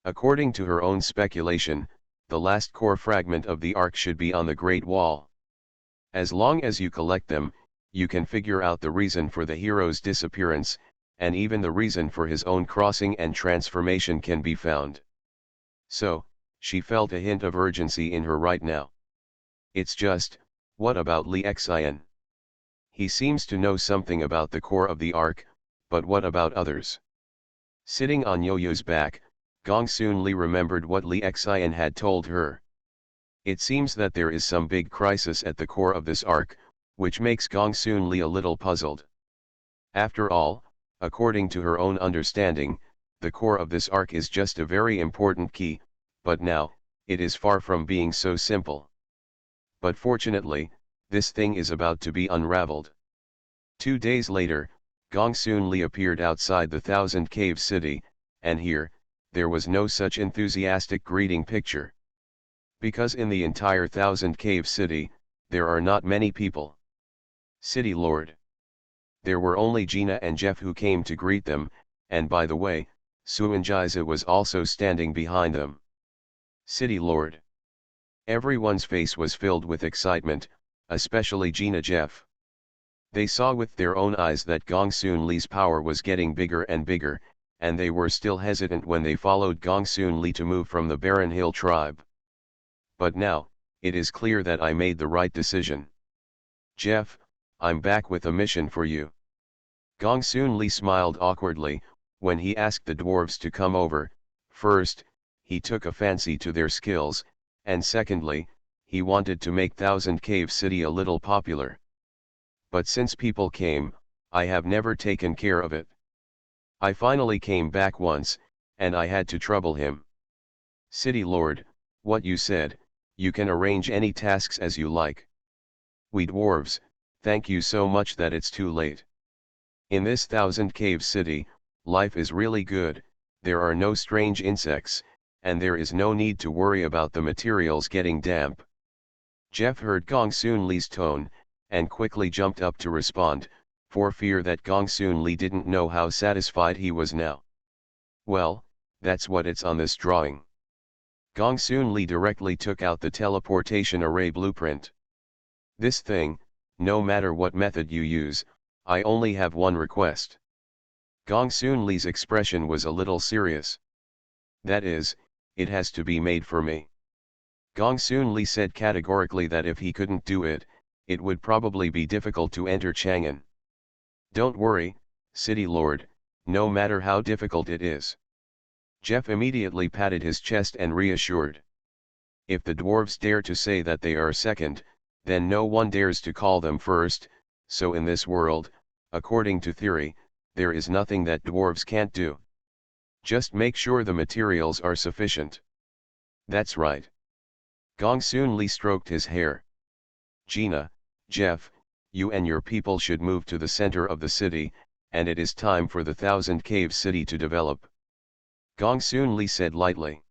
According to her own speculation, the last core fragment of the ark should be on the Great Wall. As long as you collect them, you can figure out the reason for the hero's disappearance, and even the reason for his own crossing and transformation can be found. So, she felt a hint of urgency in her right now. It's just, what about Li Xian? He seems to know something about the core of the ark, but what about others? Sitting on Yo-Yo's back, Gongsunli remembered what Li Xian had told her. It seems that there is some big crisis at the core of this ark, which makes Gongsunli a little puzzled. After all, according to her own understanding, the core of this ark is just a very important key, but now, it is far from being so simple. But fortunately, this thing is about to be unraveled. 2 days later, Gongsunli appeared outside the Thousand Cave city, and here, there was no such enthusiastic greeting picture. Because in the entire Thousand Cave city, there are not many people. City Lord. There were only Gina and Jeff who came to greet them, and by the way, Suanjiza was also standing behind them. City Lord. Everyone's face was filled with excitement, especially Gina Jeff. They saw with their own eyes that Gongsunli's power was getting bigger and bigger, and they were still hesitant when they followed Gongsunli to move from the Barren Hill tribe. But now, it is clear that I made the right decision. Jeff, I'm back with a mission for you. Gongsunli smiled awkwardly, when he asked the dwarves to come over. First, he took a fancy to their skills, and secondly, he wanted to make Thousand Cave City a little popular. But since people came, I have never taken care of it. I finally came back once, and I had to trouble him. City Lord, what you said, you can arrange any tasks as you like. We dwarves, thank you so much that it's too late. In this Thousand Cave City, life is really good, there are no strange insects, and there is no need to worry about the materials getting damp. Jeff heard Gongsunli's tone, and quickly jumped up to respond, for fear that Gongsunli didn't know how satisfied he was now. Well, that's what it's on this drawing. Gongsunli directly took out the teleportation array blueprint. This thing, no matter what method you use, I only have one request. Gongsunli's expression was a little serious. That is, it has to be made for me. Gongsunli said categorically that if he couldn't do it, it would probably be difficult to enter Chang'an. Don't worry, City Lord, no matter how difficult it is. Jeff immediately patted his chest and reassured. If the dwarves dare to say that they are second, then no one dares to call them first, so in this world, according to theory, there is nothing that dwarves can't do. Just make sure the materials are sufficient. That's right. Gongsunli stroked his hair. Gina, Jeff, you and your people should move to the center of the city, and it is time for the Thousand Cave City to develop. Gongsunli said lightly.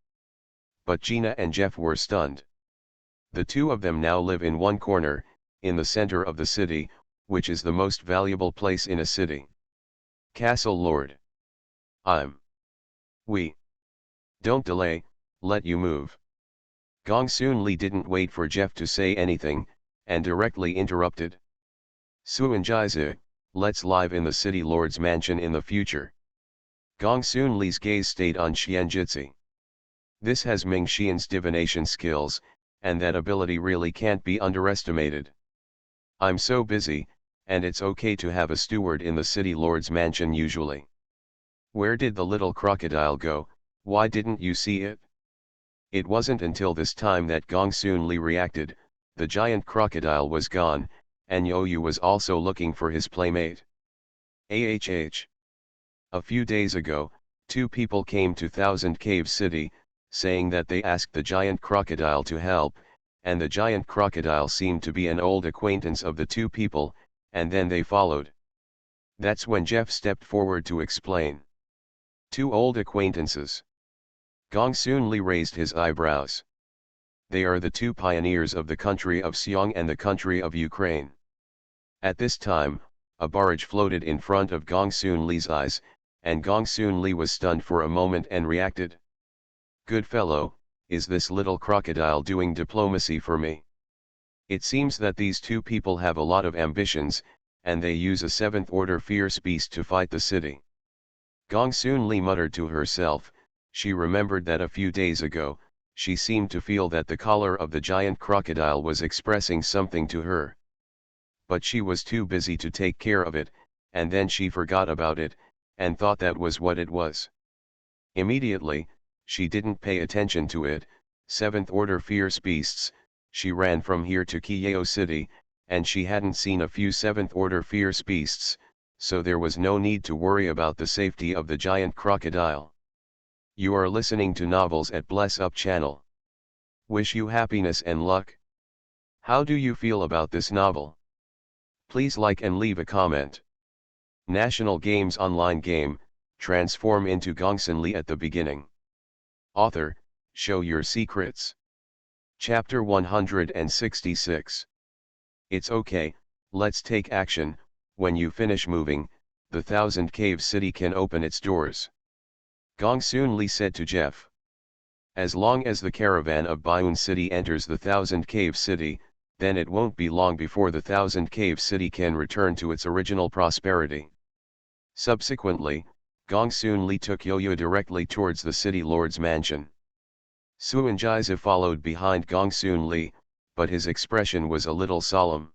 But Gina and Jeff were stunned. The two of them now live in one corner, in the center of the city, which is the most valuable place in a city. Castle Lord. We. Don't delay, let you move. Gongsunli didn't wait for Jeff to say anything, and directly interrupted. Suanjize, let's live in the city lord's mansion in the future. Gongsunli's gaze stayed on Xianjitsi. This has Ming Xian's divination skills, and that ability really can't be underestimated. I'm so busy, and it's okay to have a steward in the city lord's mansion usually. Where did the little crocodile go, why didn't you see it? It wasn't until this time that Gongsunli reacted. The giant crocodile was gone, and Yoyu was also looking for his playmate. AHH. A few days ago, two people came to Thousand Cave City, saying that they asked the giant crocodile to help, and the giant crocodile seemed to be an old acquaintance of the two people, and then they followed. That's when Jeff stepped forward to explain. Two old acquaintances. Gongsunli raised his eyebrows. They are the two pioneers of the country of Xiong and the country of Ukraine. At this time, a barrage floated in front of Gongsunli's eyes, and Gongsunli was stunned for a moment and reacted. Good fellow, is this little crocodile doing diplomacy for me? It seems that these two people have a lot of ambitions, and they use a seventh-order fierce beast to fight the city. Gongsunli muttered to herself. She remembered that a few days ago, she seemed to feel that the collar of the giant crocodile was expressing something to her. But she was too busy to take care of it, and then she forgot about it, and thought that was what it was. Immediately, she didn't pay attention to it. Seventh-order fierce beasts. She ran from here to Kiyao City, and she hadn't seen a few seventh-order fierce beasts, so there was no need to worry about the safety of the giant crocodile. You are listening to Novels at Bless Up channel. Wish you happiness and luck. How do you feel about this novel? Please like and leave a comment. National Games online game, transform into Gongsunli at the beginning. Author, show your secrets. Chapter 166. It's okay, let's take action. When you finish moving, the Thousand Cave City can open its doors. Gongsunli said to Jeff. As long as the caravan of Baiun City enters the Thousand Cave City, then it won't be long before the Thousand Cave City can return to its original prosperity. Subsequently, Gongsunli took Yoyo directly towards the city lord's mansion. Suanjize followed behind Gongsunli, but his expression was a little solemn.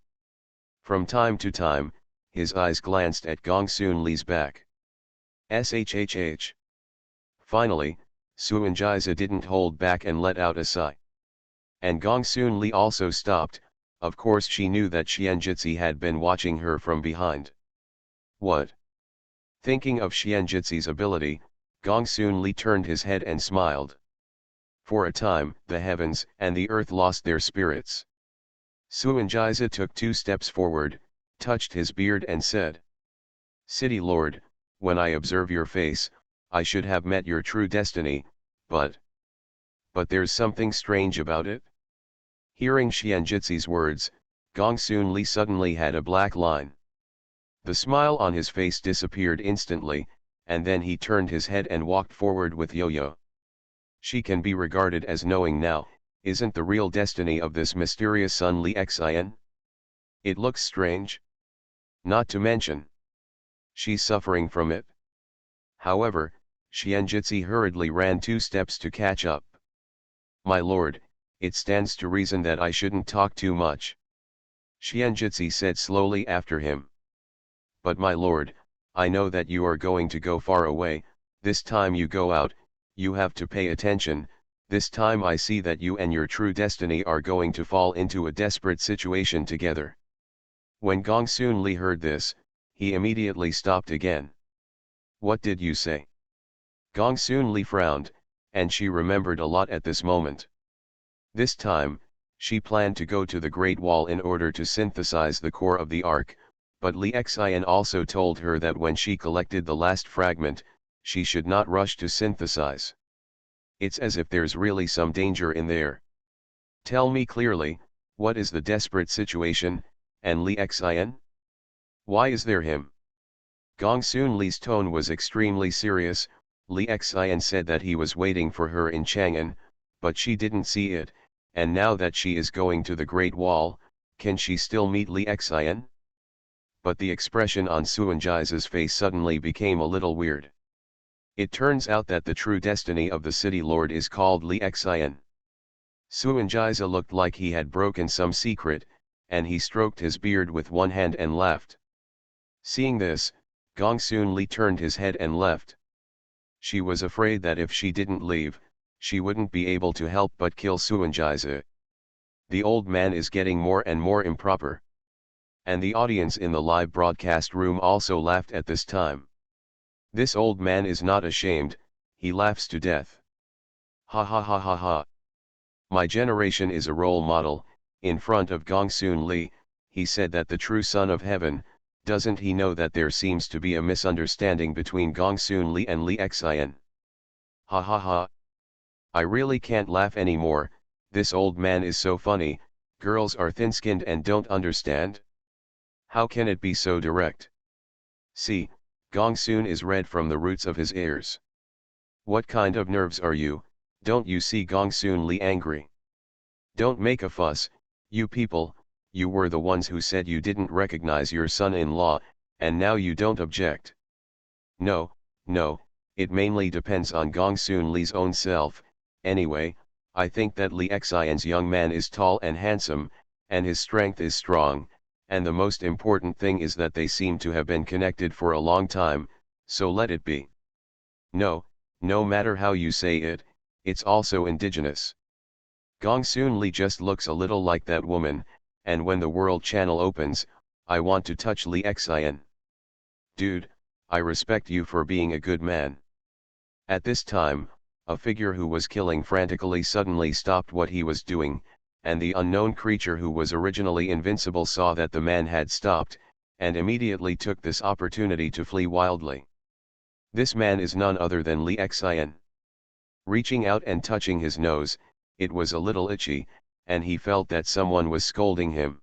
From time to time, his eyes glanced at Gongsunli's back. Shhh. Finally, Suanjize didn't hold back and let out a sigh. And Gongsunli also stopped. Of course she knew that Xianjitsi had been watching her from behind. What? Thinking of Xianjitsi's ability, Gongsunli turned his head and smiled. For a time, the heavens and the earth lost their spirits. Suanjize took 2 steps forward, touched his beard and said. City Lord, when I observe your face, I should have met your true destiny, but there's something strange about it. Hearing Xianjitsi's words, Gongsunli suddenly had a black line. The smile on his face disappeared instantly, and then he turned his head and walked forward with Yoyo. She can be regarded as knowing now, isn't the real destiny of this mysterious Sunli Xin? It looks strange. Not to mention, she's suffering from it. However, Xianjitsi hurriedly ran 2 steps to catch up. My lord, it stands to reason that I shouldn't talk too much. Xianjitsi said slowly after him. But my lord, I know that you are going to go far away. This time you go out, you have to pay attention. This time I see that you and your true destiny are going to fall into a desperate situation together. When Gongsunli heard this, he immediately stopped again. What did you say? Gongsunli frowned, and she remembered a lot at this moment. This time, she planned to go to the Great Wall in order to synthesize the core of the ark, but Li Xian also told her that when she collected the last fragment, she should not rush to synthesize. It's as if there's really some danger in there. Tell me clearly, what is the desperate situation, and Li Xian? Why is there him? Gongsunli's tone was extremely serious. Li Xian said that he was waiting for her in Chang'an, but she didn't see it, and now that she is going to the Great Wall, can she still meet Li Xian? But the expression on Suanjai's face suddenly became a little weird. It turns out that the true destiny of the city lord is called Li Xian. Suanjai looked like he had broken some secret, and he stroked his beard with one hand and laughed. Seeing this, Gongsunli turned his head and left. She was afraid that if she didn't leave, she wouldn't be able to help but kill Suanjai. The old man is getting more and more improper. And the audience in the live broadcast room also laughed at this time. This old man is not ashamed, he laughs to death. Ha ha ha ha ha. My generation is a role model. In front of Gongsunli, he said that the true son of heaven, doesn't he know that there seems to be a misunderstanding between Gongsunli and Li Xian? Ha ha ha. I really can't laugh anymore, this old man is so funny, girls are thin-skinned and don't understand. How can it be so direct? See, Gongsun is red from the roots of his ears. What kind of nerves are you? Don't you see Gongsunli angry? Don't make a fuss, you people, you were the ones who said you didn't recognize your son-in-law, and now you don't object. No, no, it mainly depends on Gongsunli's own self. Anyway, I think that Li Xian's young man is tall and handsome, and his strength is strong, and the most important thing is that they seem to have been connected for a long time, so let it be. No, no matter how you say it, it's also indigenous. Gongsunli just looks a little like that woman, and when the World Channel opens, I want to touch Li Xian. Dude, I respect you for being a good man. At this time, a figure who was killing frantically suddenly stopped what he was doing, and the unknown creature who was originally invincible saw that the man had stopped, and immediately took this opportunity to flee wildly. This man is none other than Li Xian. Reaching out and touching his nose, it was a little itchy, and he felt that someone was scolding him.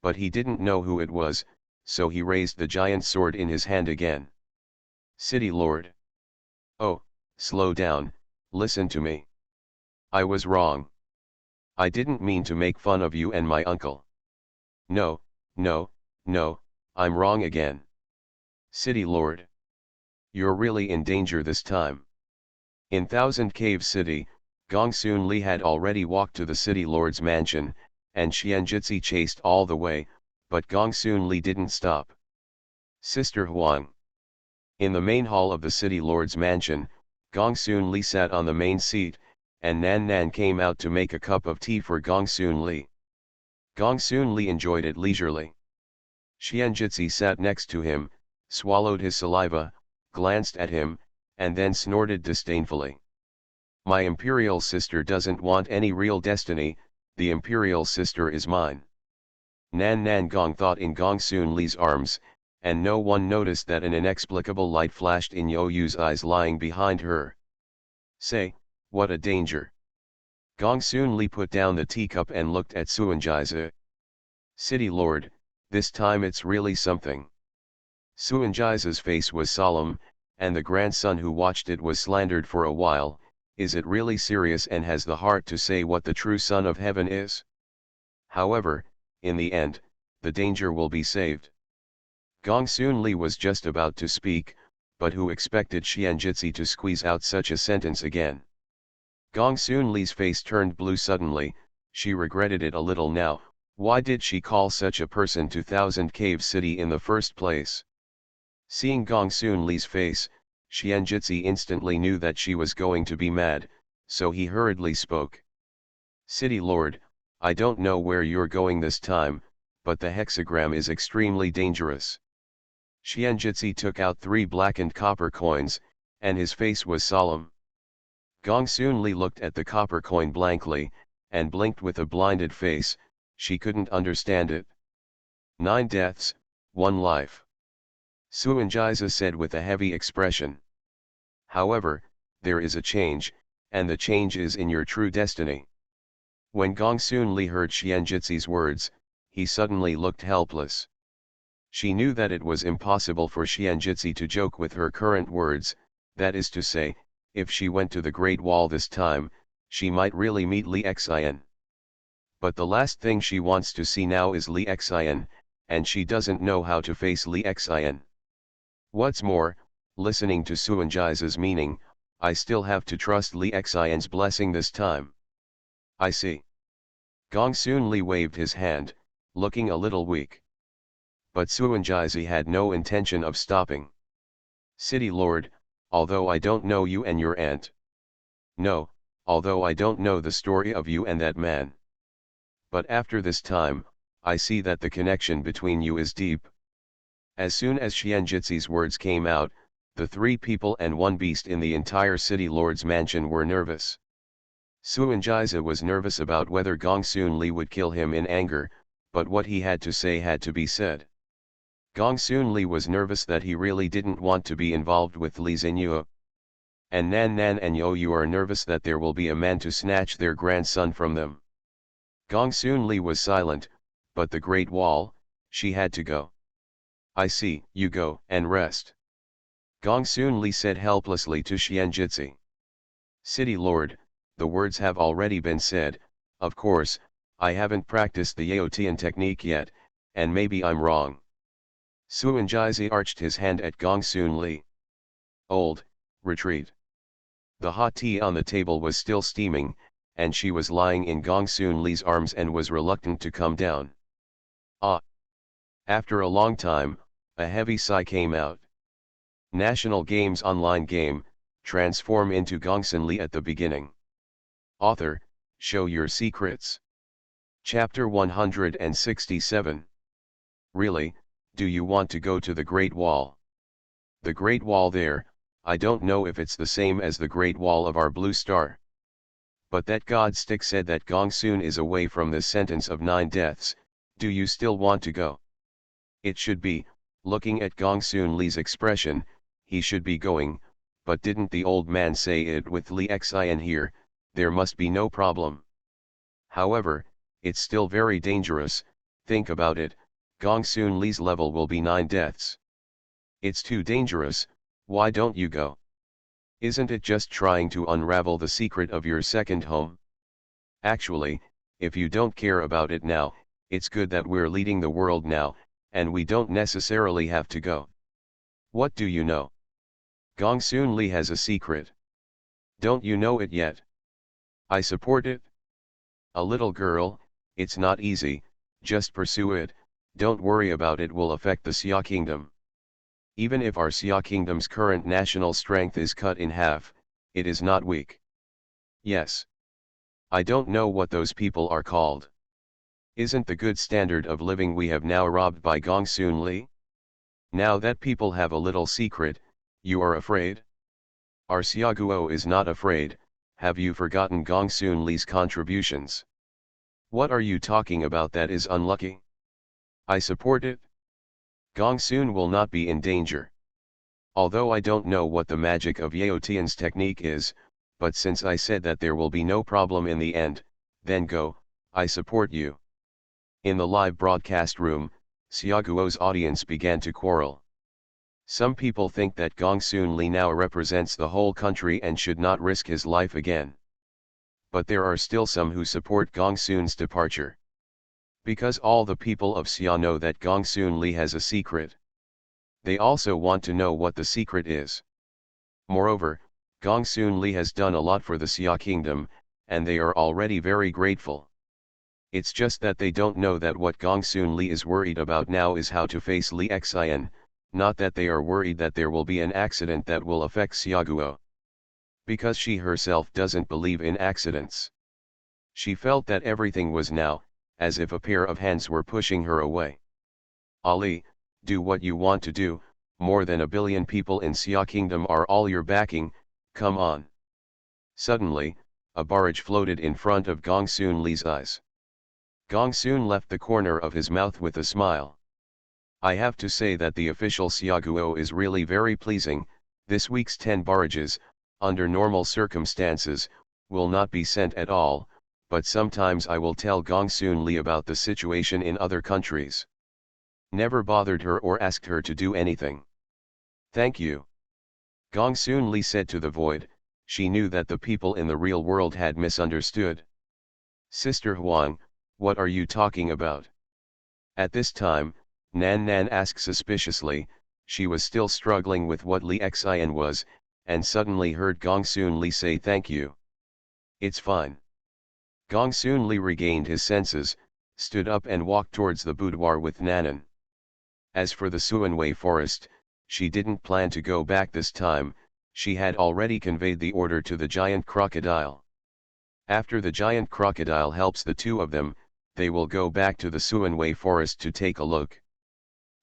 But he didn't know who it was, so he raised the giant sword in his hand again. City Lord. Oh, slow down, listen to me. I was wrong. I didn't mean to make fun of you and my uncle. No, no, no, I'm wrong again. City Lord. You're really in danger this time. In Thousand Cave City, Gongsunli had already walked to the city lord's mansion, and Xianjitsi chased all the way, but Gongsunli didn't stop. Sister Huang. In the main hall of the city lord's mansion, Gongsunli sat on the main seat, and Nan Nan came out to make a cup of tea for Gongsunli. Gongsunli enjoyed it leisurely. Xianjitsi sat next to him, swallowed his saliva, glanced at him, and then snorted disdainfully. My imperial sister doesn't want any real destiny, the imperial sister is mine. Nan Nan Gong thought in Gongsunli's arms, and no one noticed that an inexplicable light flashed in Yo Yu's eyes lying behind her. Say, what a danger. Gongsunli put down the teacup and looked at Suanjaizi. City Lord, this time it's really something. Suanjai's face was solemn, and the grandson who watched it was slandered for a while. Is it really serious and has the heart to say what the true Son of Heaven is? However, in the end, the danger will be saved. Gongsunli was just about to speak, but who expected Xianjitsi to squeeze out such a sentence again? Gongsunli's face turned blue suddenly, she regretted it a little now. Why did she call such a person to Thousand Cave City in the first place? Seeing Gongsunli's face, Xianjitsi instantly knew that she was going to be mad, so he hurriedly spoke. City Lord, I don't know where you're going this time, but the hexagram is extremely dangerous. Xianjitsi took out 3 blackened copper coins, and his face was solemn. Gongsunli looked at the copper coin blankly, and blinked with a blinded face. She couldn't understand it. 9 deaths, 1 life. Suanjiza said with a heavy expression. However, there is a change, and the change is in your true destiny. When Gongsunli heard Xianjitzi's words, he suddenly looked helpless. She knew that it was impossible for Xianjitzi to joke with her current words, that is to say, if she went to the Great Wall this time, she might really meet Li Xian. But the last thing she wants to see now is Li Xian, and she doesn't know how to face Li Xian. What's more, listening to Suanjiza's meaning, I still have to trust Li Xian's blessing this time. I see. Gongsunli waved his hand, looking a little weak. But Suanjizi had no intention of stopping. City Lord, although I don't know you and your aunt. No, although I don't know the story of you and that man. But after this time, I see that the connection between you is deep. As soon as Xianjitzi's words came out, the 3 people and 1 beast in the entire city lord's mansion were nervous. Suanjiza was nervous about whether Gongsunli would kill him in anger, but what he had to say had to be said. Gongsunli was nervous that he really didn't want to be involved with Li Xinyue. And Nan and you are nervous that there will be a man to snatch their grandson from them. Gongsunli was silent, but the Great Wall, she had to go. I see, you go and rest. Gongsunli said helplessly to Xianjitzi. City Lord, the words have already been said. Of course, I haven't practiced the Yaotian technique yet, and maybe I'm wrong. Suanjizi arched his hand at Gongsunli. Old, retreat. The hot tea on the table was still steaming, and she was lying in Gongsunli's arms and was reluctant to come down. Ah! After a long time, a heavy sigh came out. National Games Online Game, transform into Gongsunli at the beginning. Author, show your secrets. Chapter 167. Really, do you want to go to the Great Wall? The Great Wall there, I don't know if it's the same as the Great Wall of our Blue Star. But that God stick said that Gongsun is away from this sentence of 9 deaths, do you still want to go? It should be, looking at Gongsun Li's expression, he should be going, but didn't the old man say it with Li Xian here, there must be no problem. However, it's still very dangerous, think about it, Gongsun Li's level will be 9 deaths. It's too dangerous, why don't you go? Isn't it just trying to unravel the secret of your second home? Actually, if you don't care about it now, it's good that we're leading the world now, and we don't necessarily have to go. What do you know? Gongsun Li has a secret. Don't you know it yet? I support it. A little girl, it's not easy, just pursue it, don't worry about it will affect the Xia Kingdom. Even if our Xia Kingdom's current national strength is cut in half, it is not weak. Yes. I don't know what those people are called. Isn't the good standard of living we have now robbed by Gongsun Li? Now that people have a little secret, you are afraid? Our Xiaguo is not afraid, have you forgotten Gongsun Li's contributions? What are you talking about that is unlucky? I support it. Gongsun will not be in danger. Although I don't know what the magic of Yaotian's technique is, but since I said that there will be no problem in the end, then go, I support you. In the live broadcast room, Xiaguo's audience began to quarrel. Some people think that Gongsun Li now represents the whole country and should not risk his life again. But there are still some who support Gongsun's departure. Because all the people of Xia know that Gongsun Li has a secret. They also want to know what the secret is. Moreover, Gongsun Li has done a lot for the Xia Kingdom, and they are already very grateful. It's just that they don't know that what Gongsun Li is worried about now is how to face Li Xian, not that they are worried that there will be an accident that will affect Xiaguo. Because she herself doesn't believe in accidents. She felt that everything was now, as if a pair of hands were pushing her away. Ali, do what you want to do, more than 1 billion people in Xia Kingdom are all your backing, come on. Suddenly, a barrage floated in front of Gongsunli's eyes. Gongsun left the corner of his mouth with a smile. I have to say that the official Xiaoguo is really very pleasing. This week's 10 barrages, under normal circumstances, will not be sent at all, but sometimes I will tell Gongsunli about the situation in other countries. Never bothered her or asked her to do anything. Thank you. Gongsunli said to the void. She knew that the people in the real world had misunderstood. Sister Huang, what are you talking about? At this time, Nan Nan asked suspiciously. She was still struggling with what Li Xian was, and suddenly heard Gongsunli say thank you. It's fine. Gongsunli regained his senses, stood up and walked towards the boudoir with Nanan. As for the Suanwei forest, she didn't plan to go back this time. She had already conveyed the order to the giant crocodile. After the giant crocodile helps the two of them, they will go back to the Suanwei forest to take a look.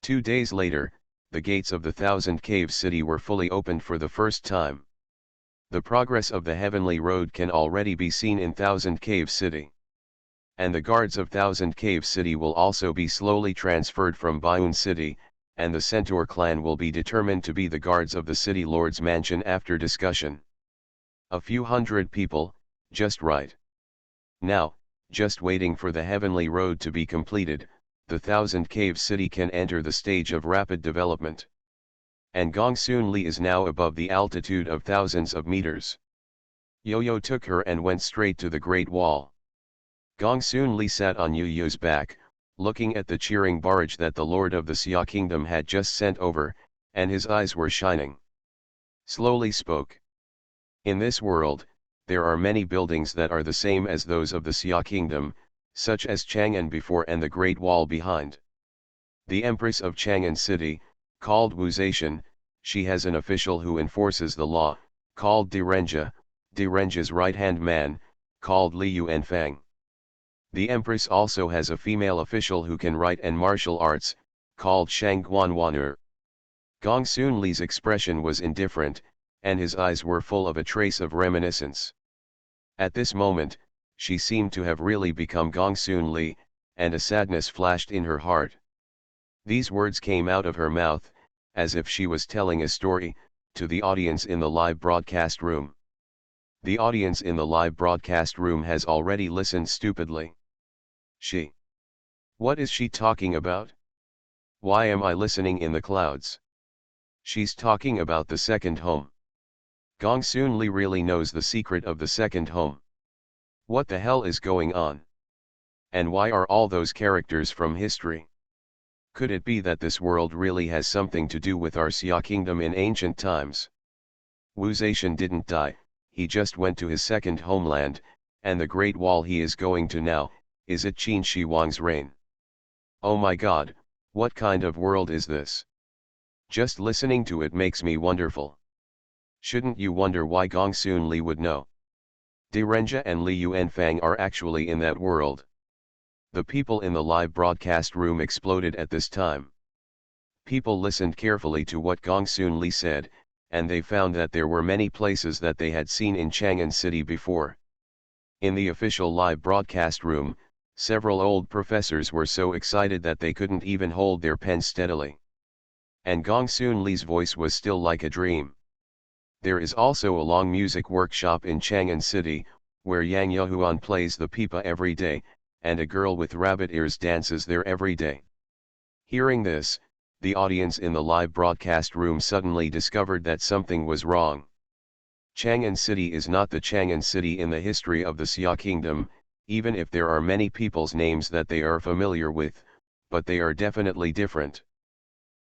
2 days later, the gates of the Thousand Caves city were fully opened for the first time. The progress of the heavenly road can already be seen in Thousand Cave city. And the guards of Thousand Cave city will also be slowly transferred from Bayun city, and the Centaur clan will be determined to be the guards of the city lord's mansion after discussion. A few hundred people, just right. Now, just waiting for the heavenly road to be completed, the Thousand Cave city can enter the stage of rapid development. And Gongsunli is now above the altitude of thousands of meters. Yo-Yo took her and went straight to the Great Wall. Gongsunli sat on Yo-Yo's back, looking at the cheering barrage that the Lord of the Xia Kingdom had just sent over, and his eyes were shining. Slowly spoke. In this world, there are many buildings that are the same as those of the Xia Kingdom, such as Chang'an before and the Great Wall behind. The Empress of Chang'an City, called Wuzation, she has an official who enforces the law, called Direnja's right-hand man, called Li Yuanfang. The Empress also has a female official who can write and martial arts, called Shang Guanwan'er. Gongsunli's expression was indifferent, and his eyes were full of a trace of reminiscence. At this moment, she seemed to have really become Gongsunli, and a sadness flashed in her heart. These words came out of her mouth, as if she was telling a story, to the audience in the live broadcast room. The audience in the live broadcast room has already listened stupidly. What is she talking about? Why am I listening in the clouds? She's talking about the second home. Gongsunli really knows the secret of the second home. What the hell is going on? And why are all those characters from history? Could it be that this world really has something to do with our Xia Kingdom in ancient times? Wuzation didn't die, he just went to his second homeland, and the Great Wall he is going to now, is it Qin Shi Huang's reign? Oh my god, what kind of world is this? Just listening to it makes me wonderful. Shouldn't you wonder why Gongsunli would know? Direnja and Li Yuanfang are actually in that world. The people in the live broadcast room exploded at this time. People listened carefully to what Gongsunli said, and they found that there were many places that they had seen in Chang'an City before. In the official live broadcast room, several old professors were so excited that they couldn't even hold their pens steadily. And Gongsunli's voice was still like a dream. There is also a long music workshop in Chang'an City, where Yang Yahuan plays the pipa every day, and a girl with rabbit ears dances there every day. Hearing this, the audience in the live broadcast room suddenly discovered that something was wrong. Chang'an City is not the Chang'an City in the history of the Xia Kingdom, even if there are many people's names that they are familiar with, but they are definitely different.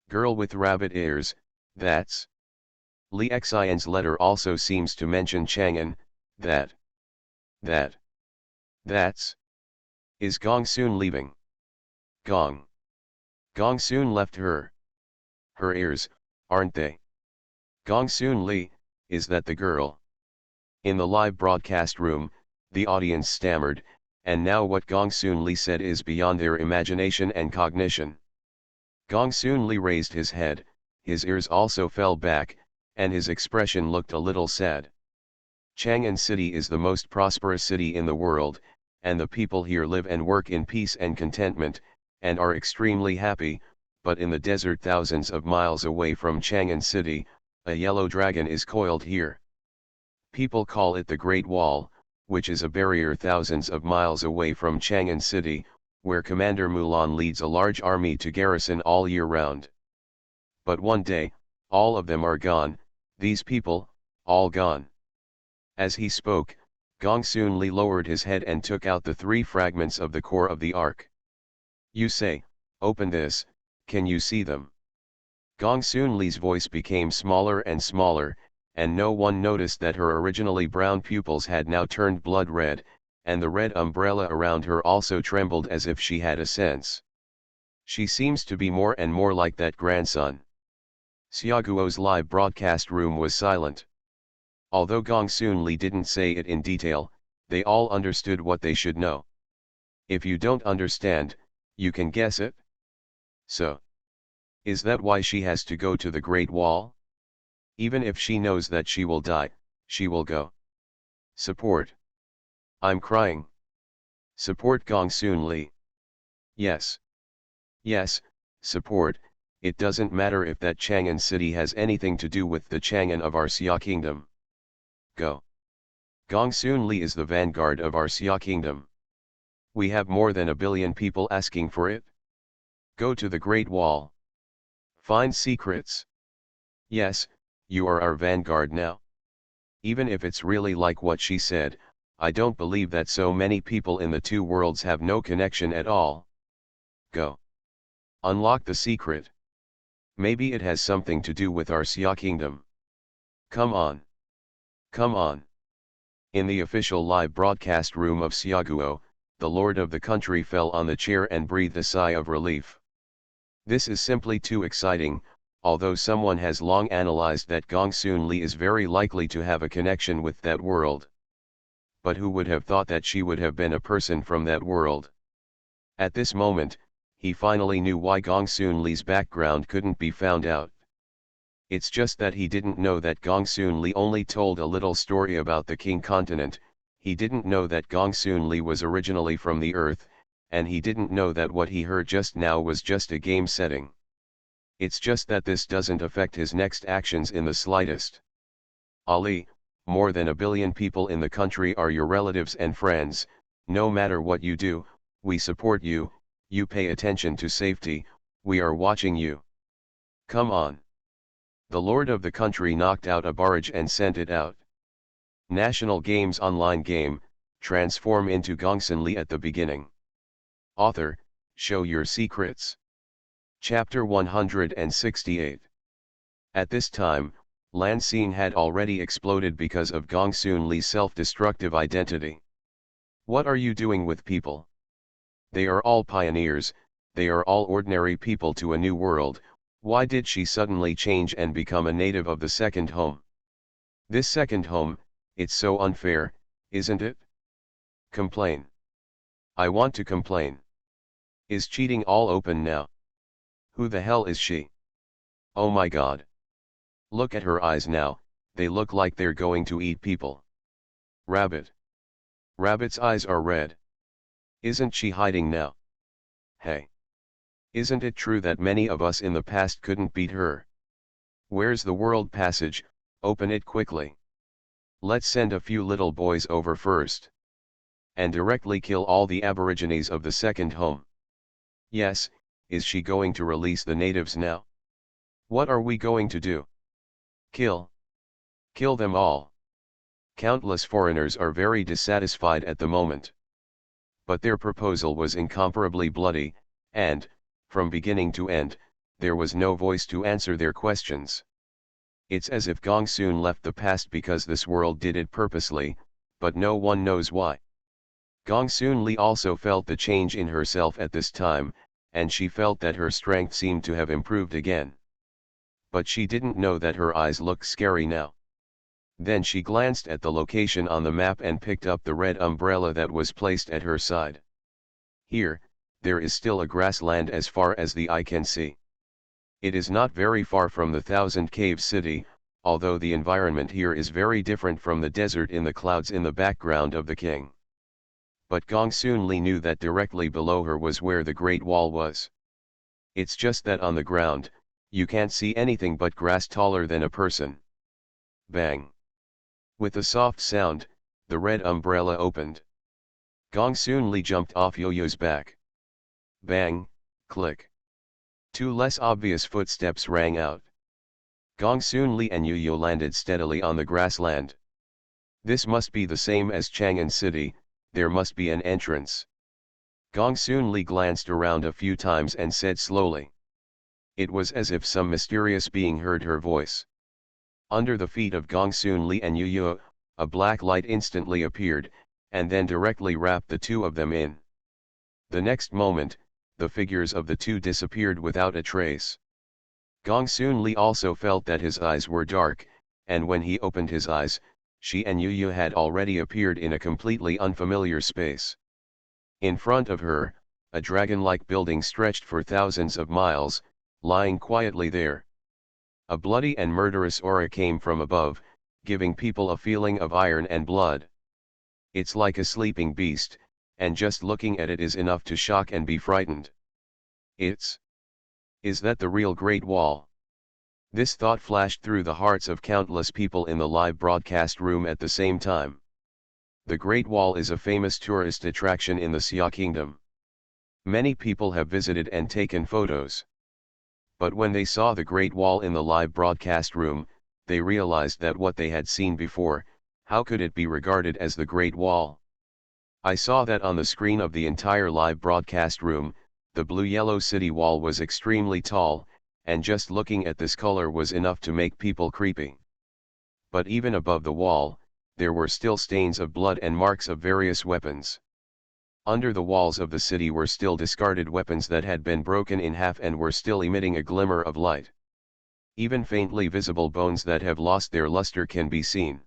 Girl with rabbit ears, that's. Li Xian's letter also seems to mention Chang'an, that's. Is Gongsun leaving? Gongsun left her. Her ears, aren't they? Gongsun Li, is that the girl? In the live broadcast room, the audience stammered, and now what Gongsun Li said is beyond their imagination and cognition. Gongsun Li raised his head, his ears also fell back, and his expression looked a little sad. Chang'an City is the most prosperous city in the world, and the people here live and work in peace and contentment, and are extremely happy, but in the desert thousands of miles away from Chang'an City, a yellow dragon is coiled here. People call it the Great Wall, which is a barrier thousands of miles away from Chang'an City, where Commander Mulan leads a large army to garrison all year round. But one day, all of them are gone, these people, all gone. As he spoke, Gongsunli lowered his head and took out the 3 fragments of the core of the ark. You say, open this, can you see them? Gongsunli's voice became smaller and smaller, and no one noticed that her originally brown pupils had now turned blood red, and the red umbrella around her also trembled as if she had a sense. She seems to be more and more like that grandson. Xiaoguo's live broadcast room was silent. Although Gongsunli didn't say it in detail, they all understood what they should know. If you don't understand, you can guess it. So, is that why she has to go to the Great Wall? Even if she knows that she will die, she will go. Support. I'm crying. Support Gongsunli. Yes. Yes, support. It doesn't matter if that Chang'an city has anything to do with the Chang'an of our Xia kingdom. Go. Gongsunli is the vanguard of our Xia kingdom. We have more than 1 billion people asking for it. Go to the Great Wall. Find secrets. Yes, you are our vanguard now. Even if it's really like what she said, I don't believe that so many people in the 2 worlds have no connection at all. Go. Unlock the secret. Maybe it has something to do with our Xia kingdom. Come on. Come on. In the official live broadcast room of Xiaoguo, the lord of the country fell on the chair and breathed a sigh of relief. This is simply too exciting, although someone has long analyzed that Gongsunli is very likely to have a connection with that world. But who would have thought that she would have been a person from that world? At this moment, he finally knew why Gongsunli's background couldn't be found out. It's just that he didn't know that Gongsunli only told a little story about the King continent, he didn't know that Gongsunli was originally from the Earth, and he didn't know that what he heard just now was just a game setting. It's just that this doesn't affect his next actions in the slightest. Ali, more than 1 billion people in the country are your relatives and friends, no matter what you do, we support you, you pay attention to safety, we are watching you. Come on. The lord of the country knocked out a barrage and sent it out. National Games online game, transform into Gongsunli at the beginning. Author, show your secrets. Chapter 168. At this time, Lansing had already exploded because of Gongsunli's self-destructive identity. What are you doing with people? They are all pioneers, they are all ordinary people to a new world. Why did she suddenly change and become a native of the second home? This second home, it's so unfair, isn't it? Complain. I want to complain. Is cheating all open now? Who the hell is she? Oh my god. Look at her eyes now, they look like they're going to eat people. Rabbit. Rabbit's eyes are red. Isn't she hiding now? Hey. Isn't it true that many of us in the past couldn't beat her? Where's the world passage? Open it quickly. Let's send a few little boys over first. And directly kill all the aborigines of the second home. Yes, is she going to release the natives now? What are we going to do? Kill. Kill them all. Countless foreigners are very dissatisfied at the moment. But their proposal was incomparably bloody, and, from beginning to end, there was no voice to answer their questions. It's as if Gongsun left the past because this world did it purposely, but no one knows why. Gongsun Li also felt the change in herself at this time, and she felt that her strength seemed to have improved again. But she didn't know that her eyes looked scary now. Then she glanced at the location on the map and picked up the red umbrella that was placed at her side. Here, there is still a grassland as far as the eye can see. It is not very far from the Thousand Caves city, although the environment here is very different from the desert in the clouds in the background of the king. But Gongsunli knew that directly below her was where the Great Wall was. It's just that on the ground, you can't see anything but grass taller than a person. Bang! With a soft sound, the red umbrella opened. Gongsunli jumped off Yo-Yo's back. Bang, click. Two less obvious footsteps rang out. Gongsunli and Yo-Yo landed steadily on the grassland. This must be the same as Chang'an City, there must be an entrance. Gongsunli glanced around a few times and said slowly. It was as if some mysterious being heard her voice. Under the feet of Gongsunli and Yo-Yo, a black light instantly appeared, and then directly wrapped the two of them in. The next moment, the figures of the two disappeared without a trace. Gongsunli also felt that his eyes were dark, and when he opened his eyes, she and Yo-Yo had already appeared in a completely unfamiliar space. In front of her, a dragon-like building stretched for thousands of miles, lying quietly there. A bloody and murderous aura came from above, giving people a feeling of iron and blood. It's like a sleeping beast, and just looking at it is enough to shock and be frightened. Is that the real Great Wall? This thought flashed through the hearts of countless people in the live broadcast room at the same time. The Great Wall is a famous tourist attraction in the Xia Kingdom. Many people have visited and taken photos. But when they saw the Great Wall in the live broadcast room, they realized that what they had seen before, how could it be regarded as the Great Wall? I saw that on the screen of the entire live broadcast room, the blue-yellow city wall was extremely tall, and just looking at this color was enough to make people creepy. But even above the wall, there were still stains of blood and marks of various weapons. Under the walls of the city were still discarded weapons that had been broken in half and were still emitting a glimmer of light. Even faintly visible bones that have lost their luster can be seen.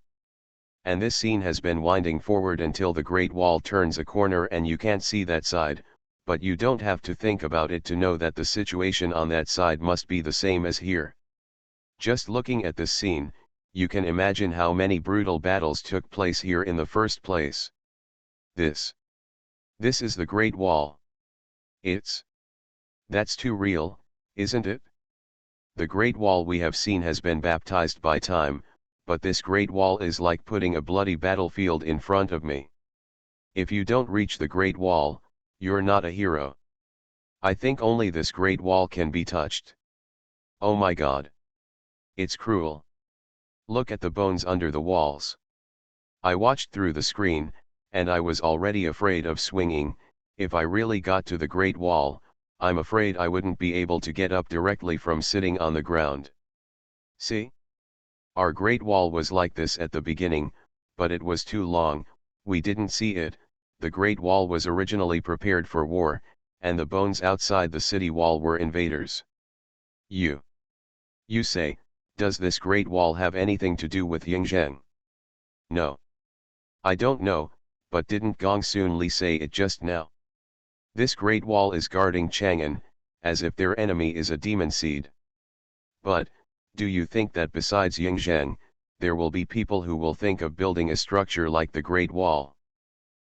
And this scene has been winding forward until the Great Wall turns a corner and you can't see that side, but you don't have to think about it to know that the situation on that side must be the same as here. Just looking at this scene, you can imagine how many brutal battles took place here in the first place. This is the Great Wall. That's too real, isn't it? The Great Wall we have seen has been baptized by time, but this Great Wall is like putting a bloody battlefield in front of me. If you don't reach the Great Wall, you're not a hero. I think only this Great Wall can be touched. Oh my God. It's cruel. Look at the bones under the walls. I watched through the screen, and I was already afraid of swinging. If I really got to the Great Wall, I'm afraid I wouldn't be able to get up directly from sitting on the ground. See? Our Great Wall was like this at the beginning, but it was too long, we didn't see it. The Great Wall was originally prepared for war, and the bones outside the city wall were invaders. You say, does this Great Wall have anything to do with Yingzheng? No. I don't know, but didn't Gongsunli say it just now? This Great Wall is guarding Chang'an, as if their enemy is a demon seed. But, do you think that besides Yingzheng, there will be people who will think of building a structure like the Great Wall?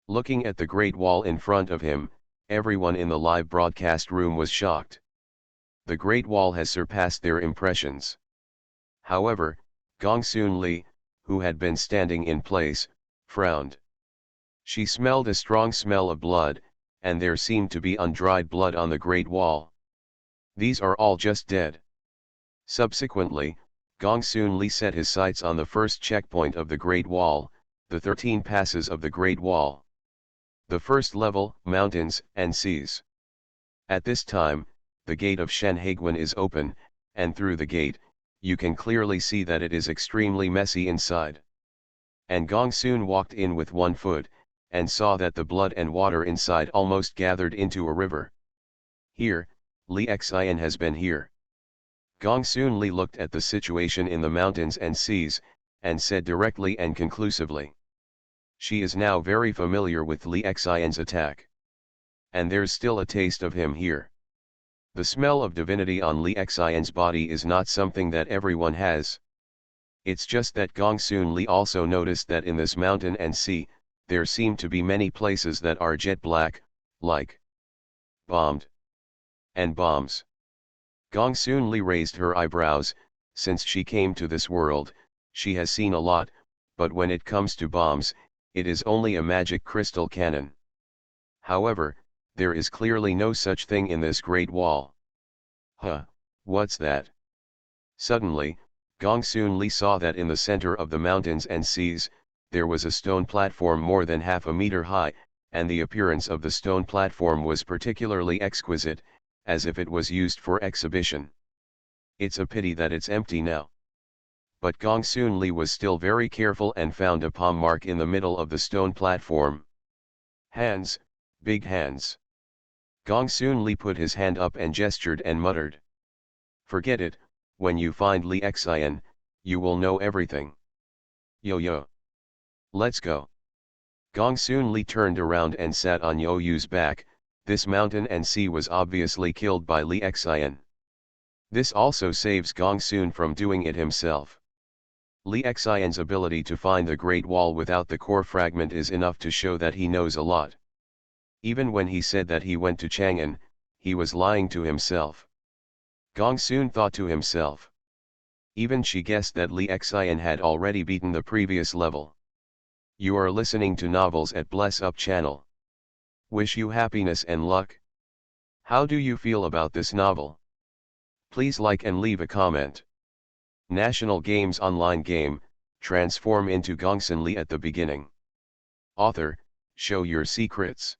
Looking at the Great Wall in front of him, everyone in the live broadcast room was shocked. The Great Wall has surpassed their impressions. However, Gongsunli, who had been standing in place, frowned. She smelled a strong smell of blood, and there seemed to be undried blood on the Great Wall. These are all just dead. Subsequently, Gongsunli set his sights on the first checkpoint of the Great Wall, the 13 passes of the Great Wall. The first level, mountains and seas. At this time, the gate of Shenhaiguan is open, and through the gate, you can clearly see that it is extremely messy inside. And Gongsun walked in with one foot, and saw that the blood and water inside almost gathered into a river. Here, Li Xian has been here. Gongsunli looked at the situation in the mountains and seas, and said directly and conclusively. She is now very familiar with Li Xian's attack. And there's still a taste of him here. The smell of divinity on Li Xian's body is not something that everyone has. It's just that Gongsunli also noticed that in this mountain and sea, there seem to be many places that are jet black, like bombed and bombs. Gongsunli raised her eyebrows. Since she came to this world, she has seen a lot, but when it comes to bombs, it is only a magic crystal cannon. However, there is clearly no such thing in this Great Wall. Huh, what's that? Suddenly, Gongsunli saw that in the center of the mountains and seas, there was a stone platform more than half a meter high, and the appearance of the stone platform was particularly exquisite, as if it was used for exhibition. It's a pity that it's empty now. But Gongsunli was still very careful and found a palm mark in the middle of the stone platform. Hands, big hands. Gongsunli put his hand up and gestured and muttered. Forget it, when you find Li Xian, you will know everything. Yo-yo. Let's go. Gongsunli turned around and sat on Yo-Yu's back. This mountain and sea was obviously killed by Li Xian. This also saves Gongsun from doing it himself. Li Xian's ability to find the Great Wall without the core fragment is enough to show that he knows a lot. Even when he said that he went to Chang'an, he was lying to himself. Gongsun thought to himself. Even she guessed that Li Xian had already beaten the previous level. You are listening to Novels at Bless Up channel. Wish you happiness and luck. How do you feel about this novel? Please like and leave a comment. National Games online game, transform into Gongsunli at the beginning. Author, show your secrets.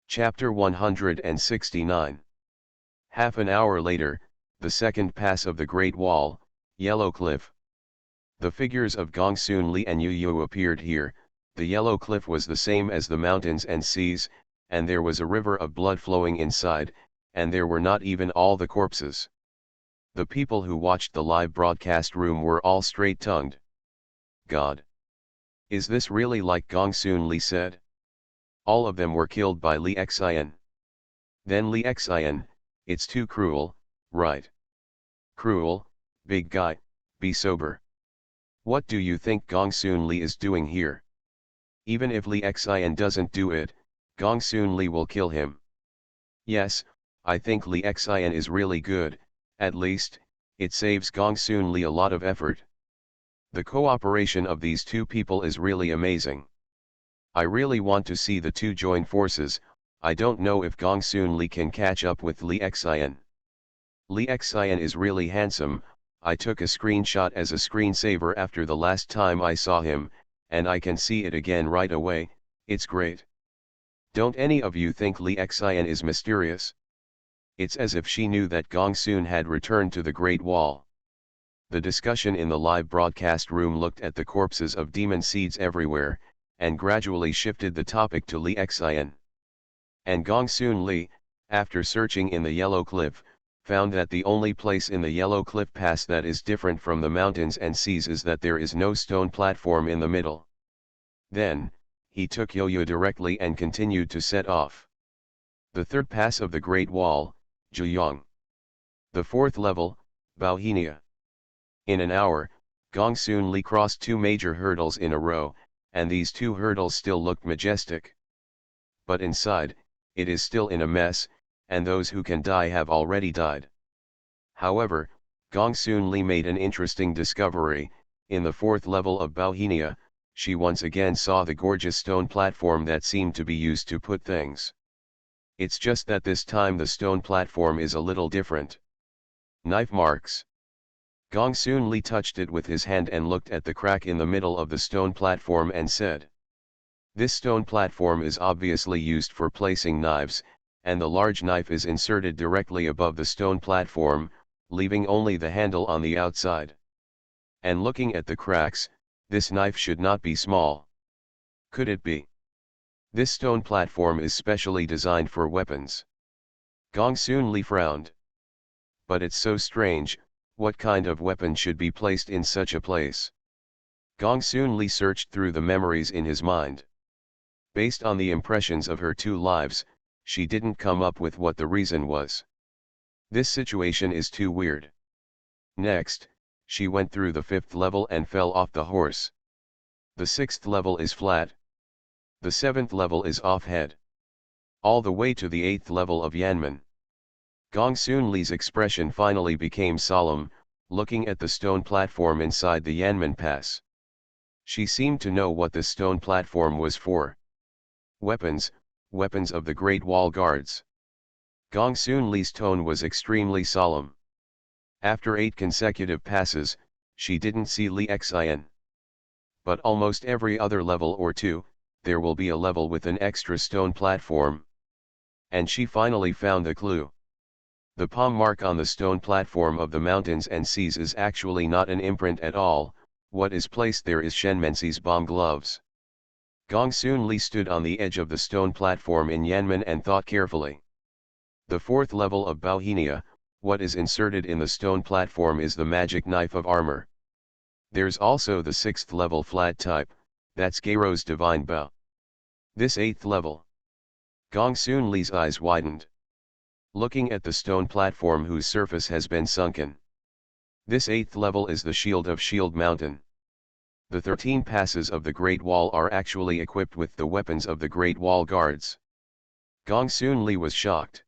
Chapter 169. Half an hour later, the second pass of the Great Wall, Yellow Cliff. The figures of Gongsunli and Yu appeared here. The yellow cliff was the same as the mountains and seas, and there was a river of blood flowing inside, and there were not even all the corpses. The people who watched the live broadcast room were all straight-tongued. God! Is this really like Gongsunli said? All of them were killed by Li Xian. Then Li Xian, it's too cruel, right? Cruel, big guy, be sober. What do you think Gongsunli is doing here? Even if Li Xian doesn't do it, Gongsunli will kill him. Yes, I think Li Xian is really good. At least, it saves Gongsunli a lot of effort. The cooperation of these two people is really amazing. I really want to see the two join forces. I don't know if Gongsunli can catch up with Li Xian. Li Xian is really handsome. I took a screenshot as a screensaver after the last time I saw him, and I can see it again right away. It's great. Don't any of you think Li Xian is mysterious? It's as if she knew that Gongsun had returned to the Great Wall. The discussion in the live broadcast room looked at the corpses of demon seeds everywhere, and gradually shifted the topic to Li Xian. And Gongsunli, after searching in the Yellow Cliff, found that the only place in the Yellow Cliff Pass that is different from the mountains and seas is that there is no stone platform in the middle. Then, he took Yo-Yo directly and continued to set off. The third pass of the Great Wall, Zhuyang. The fourth level, Bauhinia. In an hour, Gongsunli crossed two major hurdles in a row, and these two hurdles still looked majestic. But inside, it is still in a mess, and those who can die have already died. However, Gongsunli made an interesting discovery. In the fourth level of Bauhinia, she once again saw the gorgeous stone platform that seemed to be used to put things. It's just that this time the stone platform is a little different. Knife marks. Gongsunli touched it with his hand and looked at the crack in the middle of the stone platform and said, "This stone platform is obviously used for placing knives, and the large knife is inserted directly above the stone platform, leaving only the handle on the outside. And looking at the cracks, this knife should not be small. Could it be? This stone platform is specially designed for weapons." Gongsunli frowned. But it's so strange, what kind of weapon should be placed in such a place? Gongsunli searched through the memories in his mind. Based on the impressions of her two lives, she didn't come up with what the reason was. This situation is too weird. Next, She went through the 5th level and fell off the horse. The 6th level is flat. The 7th level is off head. All the way to the 8th level of Yanmen. Gongsunli's expression finally became solemn, looking at the stone platform inside the Yanmen Pass. She seemed to know what the stone platform was for. Weapons, weapons of the Great Wall Guards. Gongsunli's tone was extremely solemn. After 8 consecutive passes, she didn't see Li Xian. But almost every other level or two, there will be a level with an extra stone platform. And she finally found the clue. The palm mark on the stone platform of the mountains and seas is actually not an imprint at all, what is placed there is Shenmensi's bomb gloves. Gongsunli stood on the edge of the stone platform in Yanmen and thought carefully. The 4th level of Bauhinia, what is inserted in the stone platform is the magic knife of armor. There's also the 6th level flat type, that's Geiro's divine bow. This 8th level. Gongsunli's eyes widened. Looking at the stone platform whose surface has been sunken. This 8th level is the shield of Shield Mountain. The 13 passes of the Great Wall are actually equipped with the weapons of the Great Wall Guards. Gongsunli was shocked.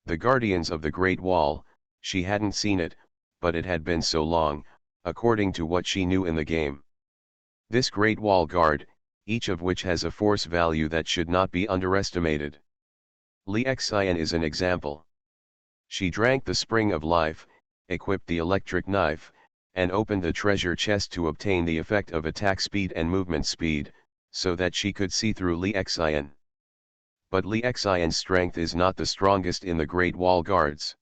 The guardians of the Great Wall, she hadn't seen it, but it had been so long, according to what she knew in the game. This Great Wall Guard, each of which has a force value that should not be underestimated. Li Xian is an example. She drank the spring of life, equipped the electric knife, and opened the treasure chest to obtain the effect of attack speed and movement speed, so that she could see through Li Xian. But Li Xian's strength is not the strongest in the Great Wall Guards.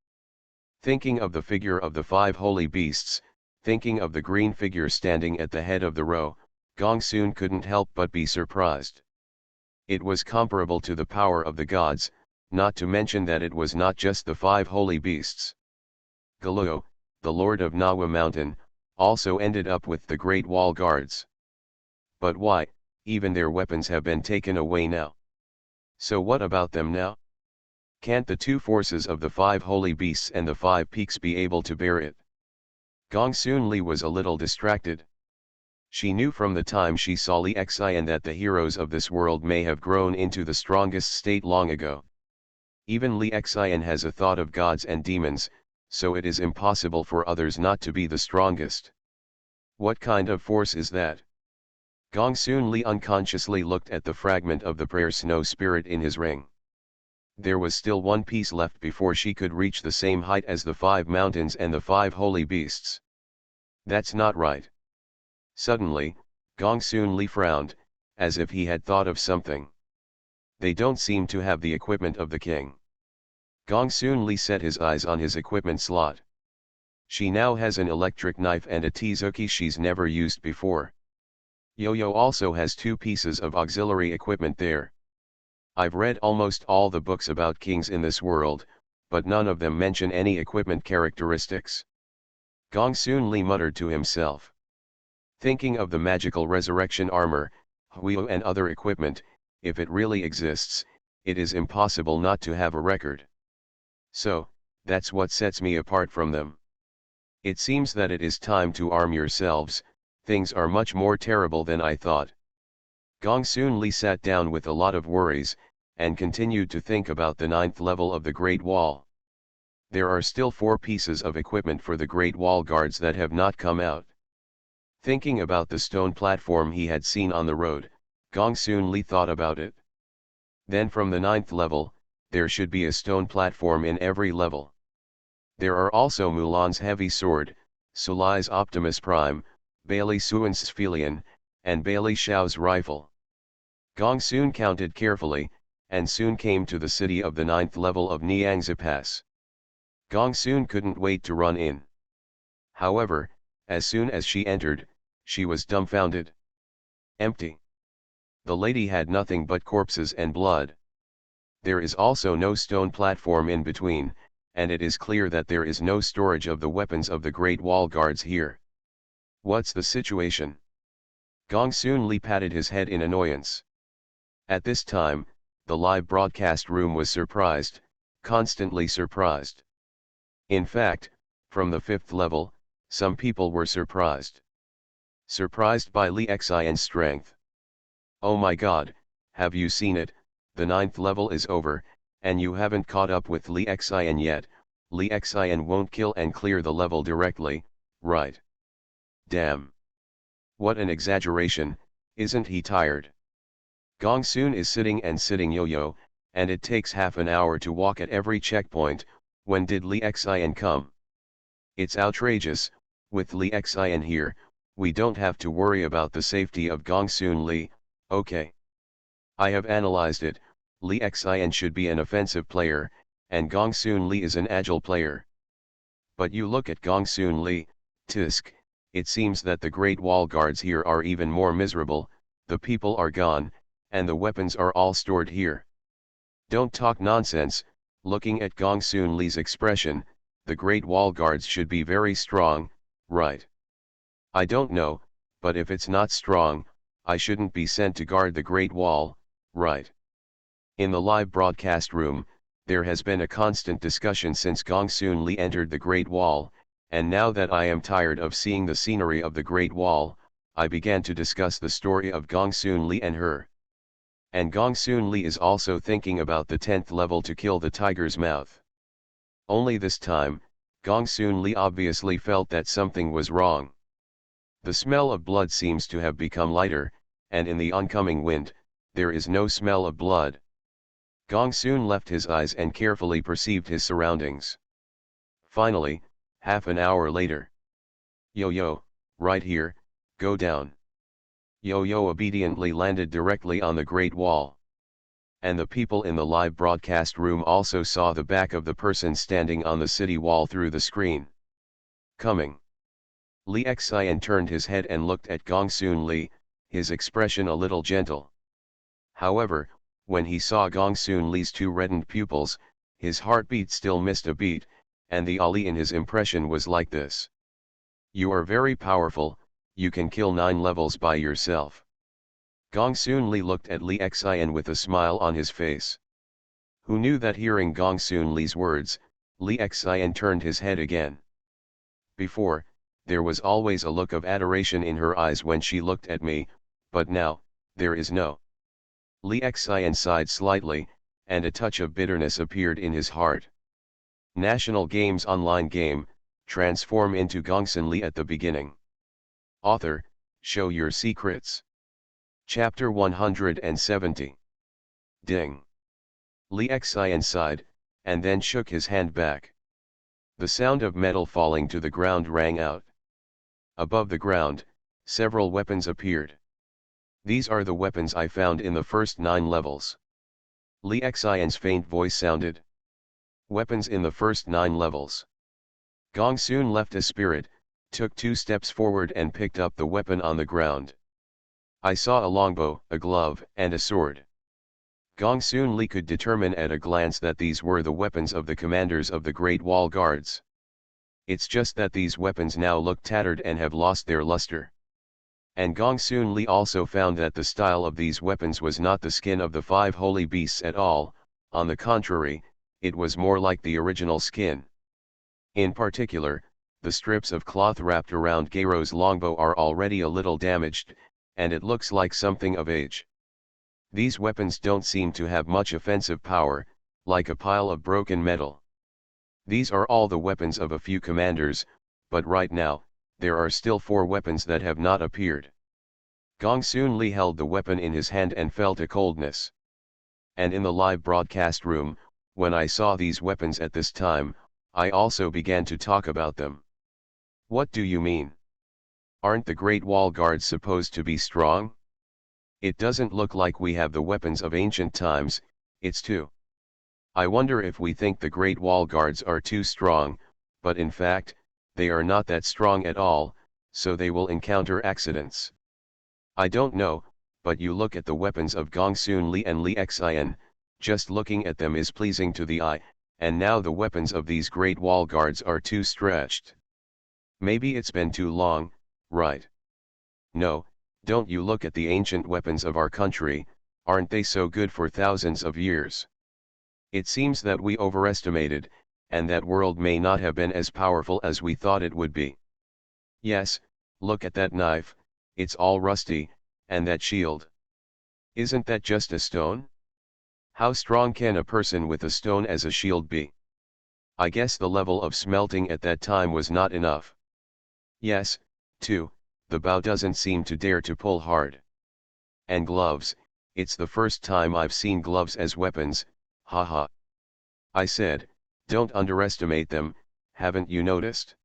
Thinking of the figure of the 5 holy beasts, thinking of the green figure standing at the head of the row, Gongsun couldn't help but be surprised. It was comparable to the power of the gods, not to mention that it was not just the 5 holy beasts. Galuo, the lord of Nawa Mountain, also ended up with the Great Wall Guards. But why, even their weapons have been taken away now. So what about them now? Can't the 2 forces of the 5 holy beasts and the 5 peaks be able to bear it? Gongsunli was a little distracted. She knew from the time she saw Li Xian that the heroes of this world may have grown into the strongest state long ago. Even Li Xian has a thought of gods and demons, so it is impossible for others not to be the strongest. What kind of force is that? Gongsunli unconsciously looked at the fragment of the prayer snow spirit in his ring. There was still 1 piece left before she could reach the same height as the 5 mountains and the 5 holy beasts. That's not right. Suddenly, Gongsunli frowned, as if he had thought of something. They don't seem to have the equipment of the king. Gongsunli set his eyes on his equipment slot. She now has an electric knife and a Tizuki she's never used before. Yo-Yo also has 2 pieces of auxiliary equipment there. I've read almost all the books about kings in this world, but none of them mention any equipment characteristics. Gongsunli muttered to himself. Thinking of the magical resurrection armor, Huio and other equipment, if it really exists, it is impossible not to have a record. So, that's what sets me apart from them. It seems that it is time to arm yourselves, things are much more terrible than I thought. Gongsunli sat down with a lot of worries, and continued to think about the 9th level of the Great Wall. There are still 4 pieces of equipment for the Great Wall Guards that have not come out. Thinking about the stone platform he had seen on the road, Gongsunli thought about it. Then from the 9th level, there should be a stone platform in every level. There are also Mulan's heavy sword, Sulai's Optimus Prime, Bailey Suan's Sphelion, and Bailey Xiao's rifle. Gongsun counted carefully, and soon came to the city of the 9th level of Niangzi Pass. Gongsun couldn't wait to run in. However, as soon as she entered, she was dumbfounded. Empty. The lady had nothing but corpses and blood. There is also no stone platform in between, and it is clear that there is no storage of the weapons of the Great Wall Guards here. What's the situation? Gongsunli patted his head in annoyance. At this time, the live broadcast room was surprised, constantly surprised. In fact, from the 5th level, Some people were surprised. Surprised by Li Xian's strength. Oh my god, have you seen it? The 9th level is over, and you haven't caught up with Li Xian yet. Li Xian won't kill and clear the level directly, right? Damn. What an exaggeration, isn't he tired? Gongsun is sitting and sitting yo-yo, and it takes half an hour to walk at every checkpoint. When did Li Xian come? It's outrageous. With Li Xian here, we don't have to worry about the safety of Gongsunli. Okay. I have analyzed it. Li Xian should be an offensive player, and Gongsunli is an agile player. But you look at Gongsunli, tisk, it seems that the Great Wall guards here are even more miserable. The people are gone, and the weapons are all stored here. Don't talk nonsense. Looking at Gongsunli's expression, the Great Wall guards should be very strong, right? I don't know, but if it's not strong, I shouldn't be sent to guard the Great Wall, right? In the live broadcast room, there has been a constant discussion since Gongsunli entered the Great Wall, and now that I am tired of seeing the scenery of the Great Wall, I began to discuss the story of Gongsunli and her. And Gongsunli is also thinking about the 10th level to kill the tiger's mouth. Only this time, Gongsunli obviously felt that something was wrong. The smell of blood seems to have become lighter, and in the oncoming wind, there is no smell of blood. Gongsun left his eyes and carefully perceived his surroundings. Finally, half an hour later. Yo-yo, right here, go down. Yo-yo obediently landed directly on the Great Wall. And the people in the live broadcast room also saw the back of the person standing on the city wall through the screen. Coming. Li Xian turned his head and looked at Gongsunli, his expression a little gentle. However, when he saw Gongsunli's two reddened pupils, his heartbeat still missed a beat, and the Ali in his impression was like this. You are very powerful, you can kill 9 levels by yourself. Gongsunli looked at Li Xian with a smile on his face. Who knew that hearing Gongsunli's words, Li Xian turned his head again. Before, there was always a look of adoration in her eyes when she looked at me, but now, there is no. Li Xian sighed slightly, and a touch of bitterness appeared in his heart. National Games Online Game, transform into Gongsunli at the beginning. Author, show your secrets. Chapter 170. Ding. Li Xian sighed, and then shook his hand back. The sound of metal falling to the ground rang out. Above the ground, several weapons appeared. These are the weapons I found in the first 9 levels. Li Xian's faint voice sounded. Weapons in the first 9 levels. Gongsun left a spirit, took 2 steps forward and picked up the weapon on the ground. I saw a longbow, a glove, and a sword. Gongsun Li could determine at a glance that these were the weapons of the commanders of the Great Wall Guards. It's just that these weapons now look tattered and have lost their luster. And Gongsun Li also found that the style of these weapons was not the skin of the 5 holy beasts at all, on the contrary, it was more like the original skin. In particular, the strips of cloth wrapped around Geiro's longbow are already a little damaged, and it looks like something of age. These weapons don't seem to have much offensive power, like a pile of broken metal. These are all the weapons of a few commanders, but right now, there are still 4 weapons that have not appeared. Gongsun Li held the weapon in his hand and felt a coldness. And in the live broadcast room, when I saw these weapons at this time, I also began to talk about them. What do you mean? Aren't the Great Wall Guards supposed to be strong? It doesn't look like we have the weapons of ancient times, it's too. I wonder if we think the Great Wall Guards are too strong, but in fact, they are not that strong at all, so they will encounter accidents. I don't know, but you look at the weapons of Gongsun Li and Li Xian, just looking at them is pleasing to the eye, and now the weapons of these Great Wall Guards are too stretched. Maybe it's been too long, right? No, don't you look at the ancient weapons of our country, aren't they so good for thousands of years? It seems that we overestimated, and that world may not have been as powerful as we thought it would be. Yes, look at that knife, it's all rusty, and that shield. Isn't that just a stone? How strong can a person with a stone as a shield be? I guess the level of smelting at that time was not enough. Yes, too, the bow doesn't seem to dare to pull hard. And gloves, it's the first time I've seen gloves as weapons, haha. I said, don't underestimate them, haven't you noticed?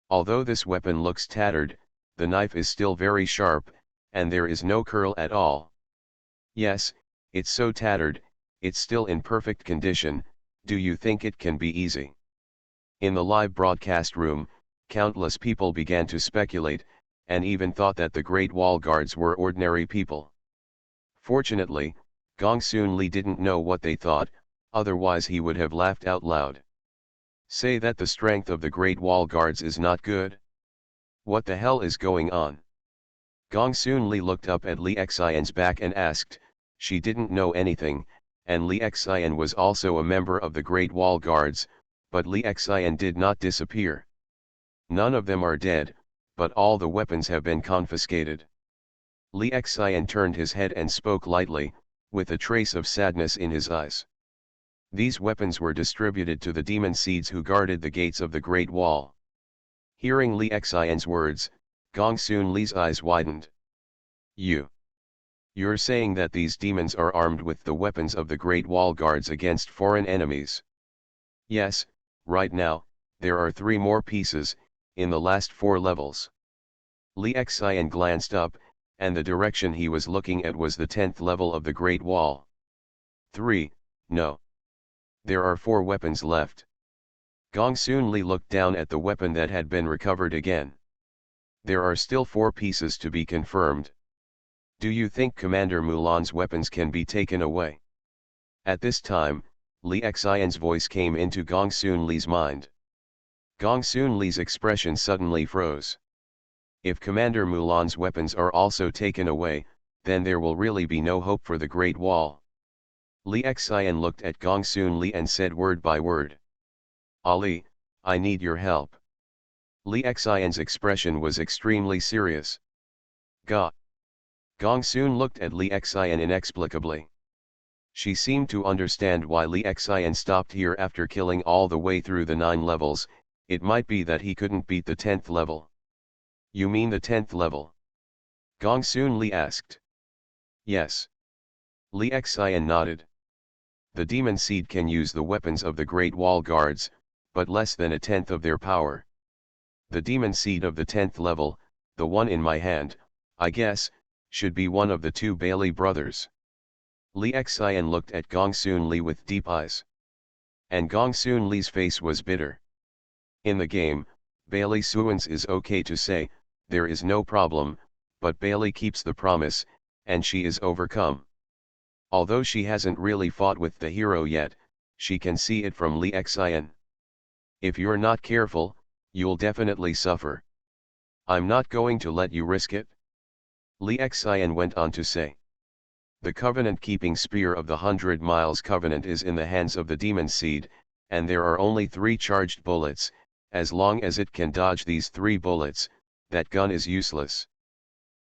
Although this weapon looks tattered, the knife is still very sharp, and there is no curl at all. Yes, it's so tattered, it's still in perfect condition. Do you think it can be easy? In the live broadcast room, countless people began to speculate, and even thought that the Great Wall Guards were ordinary people. Fortunately, Gongsunli didn't know what they thought, otherwise he would have laughed out loud. Say that the strength of the Great Wall Guards is not good? What the hell is going on? Gongsunli looked up at Li Xian's back and asked. She didn't know anything, and Li Xian was also a member of the Great Wall Guards, but Li Xian did not disappear. None of them are dead, but all the weapons have been confiscated. Li Xian turned his head and spoke lightly, with a trace of sadness in his eyes. These weapons were distributed to the demon seeds who guarded the gates of the Great Wall. Hearing Li Xian's words, Gongsunli's eyes widened. You're saying that these demons are armed with the weapons of the Great Wall Guards against foreign enemies? Yes, right now, there are 3 more pieces, in the last 4 levels. Li Xian glanced up, and the direction he was looking at was the 10th level of the Great Wall. 3, no. There are 4 weapons left. Gongsunli looked down at the weapon that had been recovered again. There are still 4 pieces to be confirmed. Do you think Commander Mulan's weapons can be taken away? At this time, Li Xian's voice came into Gongsunli's mind. Gongsunli's expression suddenly froze. If Commander Mulan's weapons are also taken away, then there will really be no hope for the Great Wall. Li Xian looked at Gongsunli and said word by word. Ali, I need your help. Li Xian's expression was extremely serious. Ga. Gongsun looked at Li Xian inexplicably. She seemed to understand why Li Xian stopped here after killing all the way through the 9 levels. It might be that he couldn't beat the 10th level. You mean the 10th level? Gongsunli asked. Yes. Li Xian nodded. The demon seed can use the weapons of the Great Wall Guards, but less than a 10th of their power. The demon seed of the 10th level, the one in my hand, I guess, should be one of the 2 Bailey brothers. Li Xian looked at Gongsunli with deep eyes. And Gongsunli's face was bitter. In the game, Bailey Suans is okay to say, there is no problem, but Bailey keeps the promise, and she is overcome. Although she hasn't really fought with the hero yet, she can see it from Li Xian. If you're not careful, you'll definitely suffer. I'm not going to let you risk it. Li Xian went on to say. The covenant-keeping spear of the 100 Miles Covenant is in the hands of the demon seed, and there are only 3 charged bullets. As long as it can dodge these 3 bullets, that gun is useless.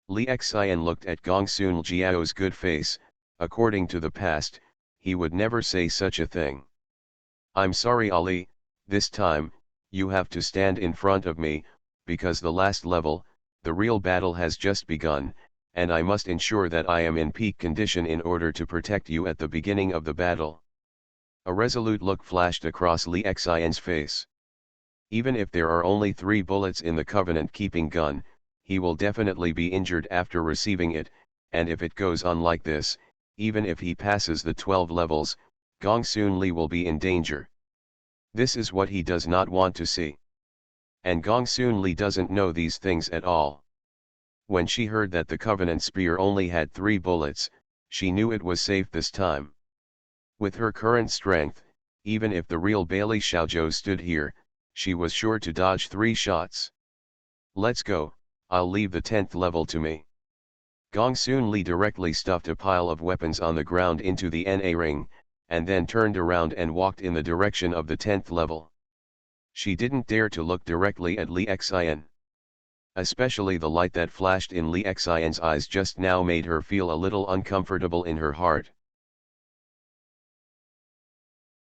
Li Xian looked at Gongsun Jiao's good face. According to the past, he would never say such a thing. I'm sorry Ali, this time, you have to stand in front of me, because the last level, the real battle has just begun, and I must ensure that I am in peak condition in order to protect you at the beginning of the battle. A resolute look flashed across Li Xian's face. Even if there are only 3 bullets in the covenant-keeping gun, he will definitely be injured after receiving it, and if it goes on like this, even if he passes the 12 levels, Gongsunli will be in danger. This is what he does not want to see. And Gongsunli doesn't know these things at all. When she heard that the Covenant spear only had 3 bullets, she knew it was safe this time. With her current strength, even if the real Bailey Xiaozhou stood here, she was sure to dodge 3 shots. Let's go, I'll leave the 10th level to me. Gongsunli directly stuffed a pile of weapons on the ground into the NA ring, and then turned around and walked in the direction of the 10th level. She didn't dare to look directly at Li Xian. Especially the light that flashed in Li Xian's eyes just now made her feel a little uncomfortable in her heart.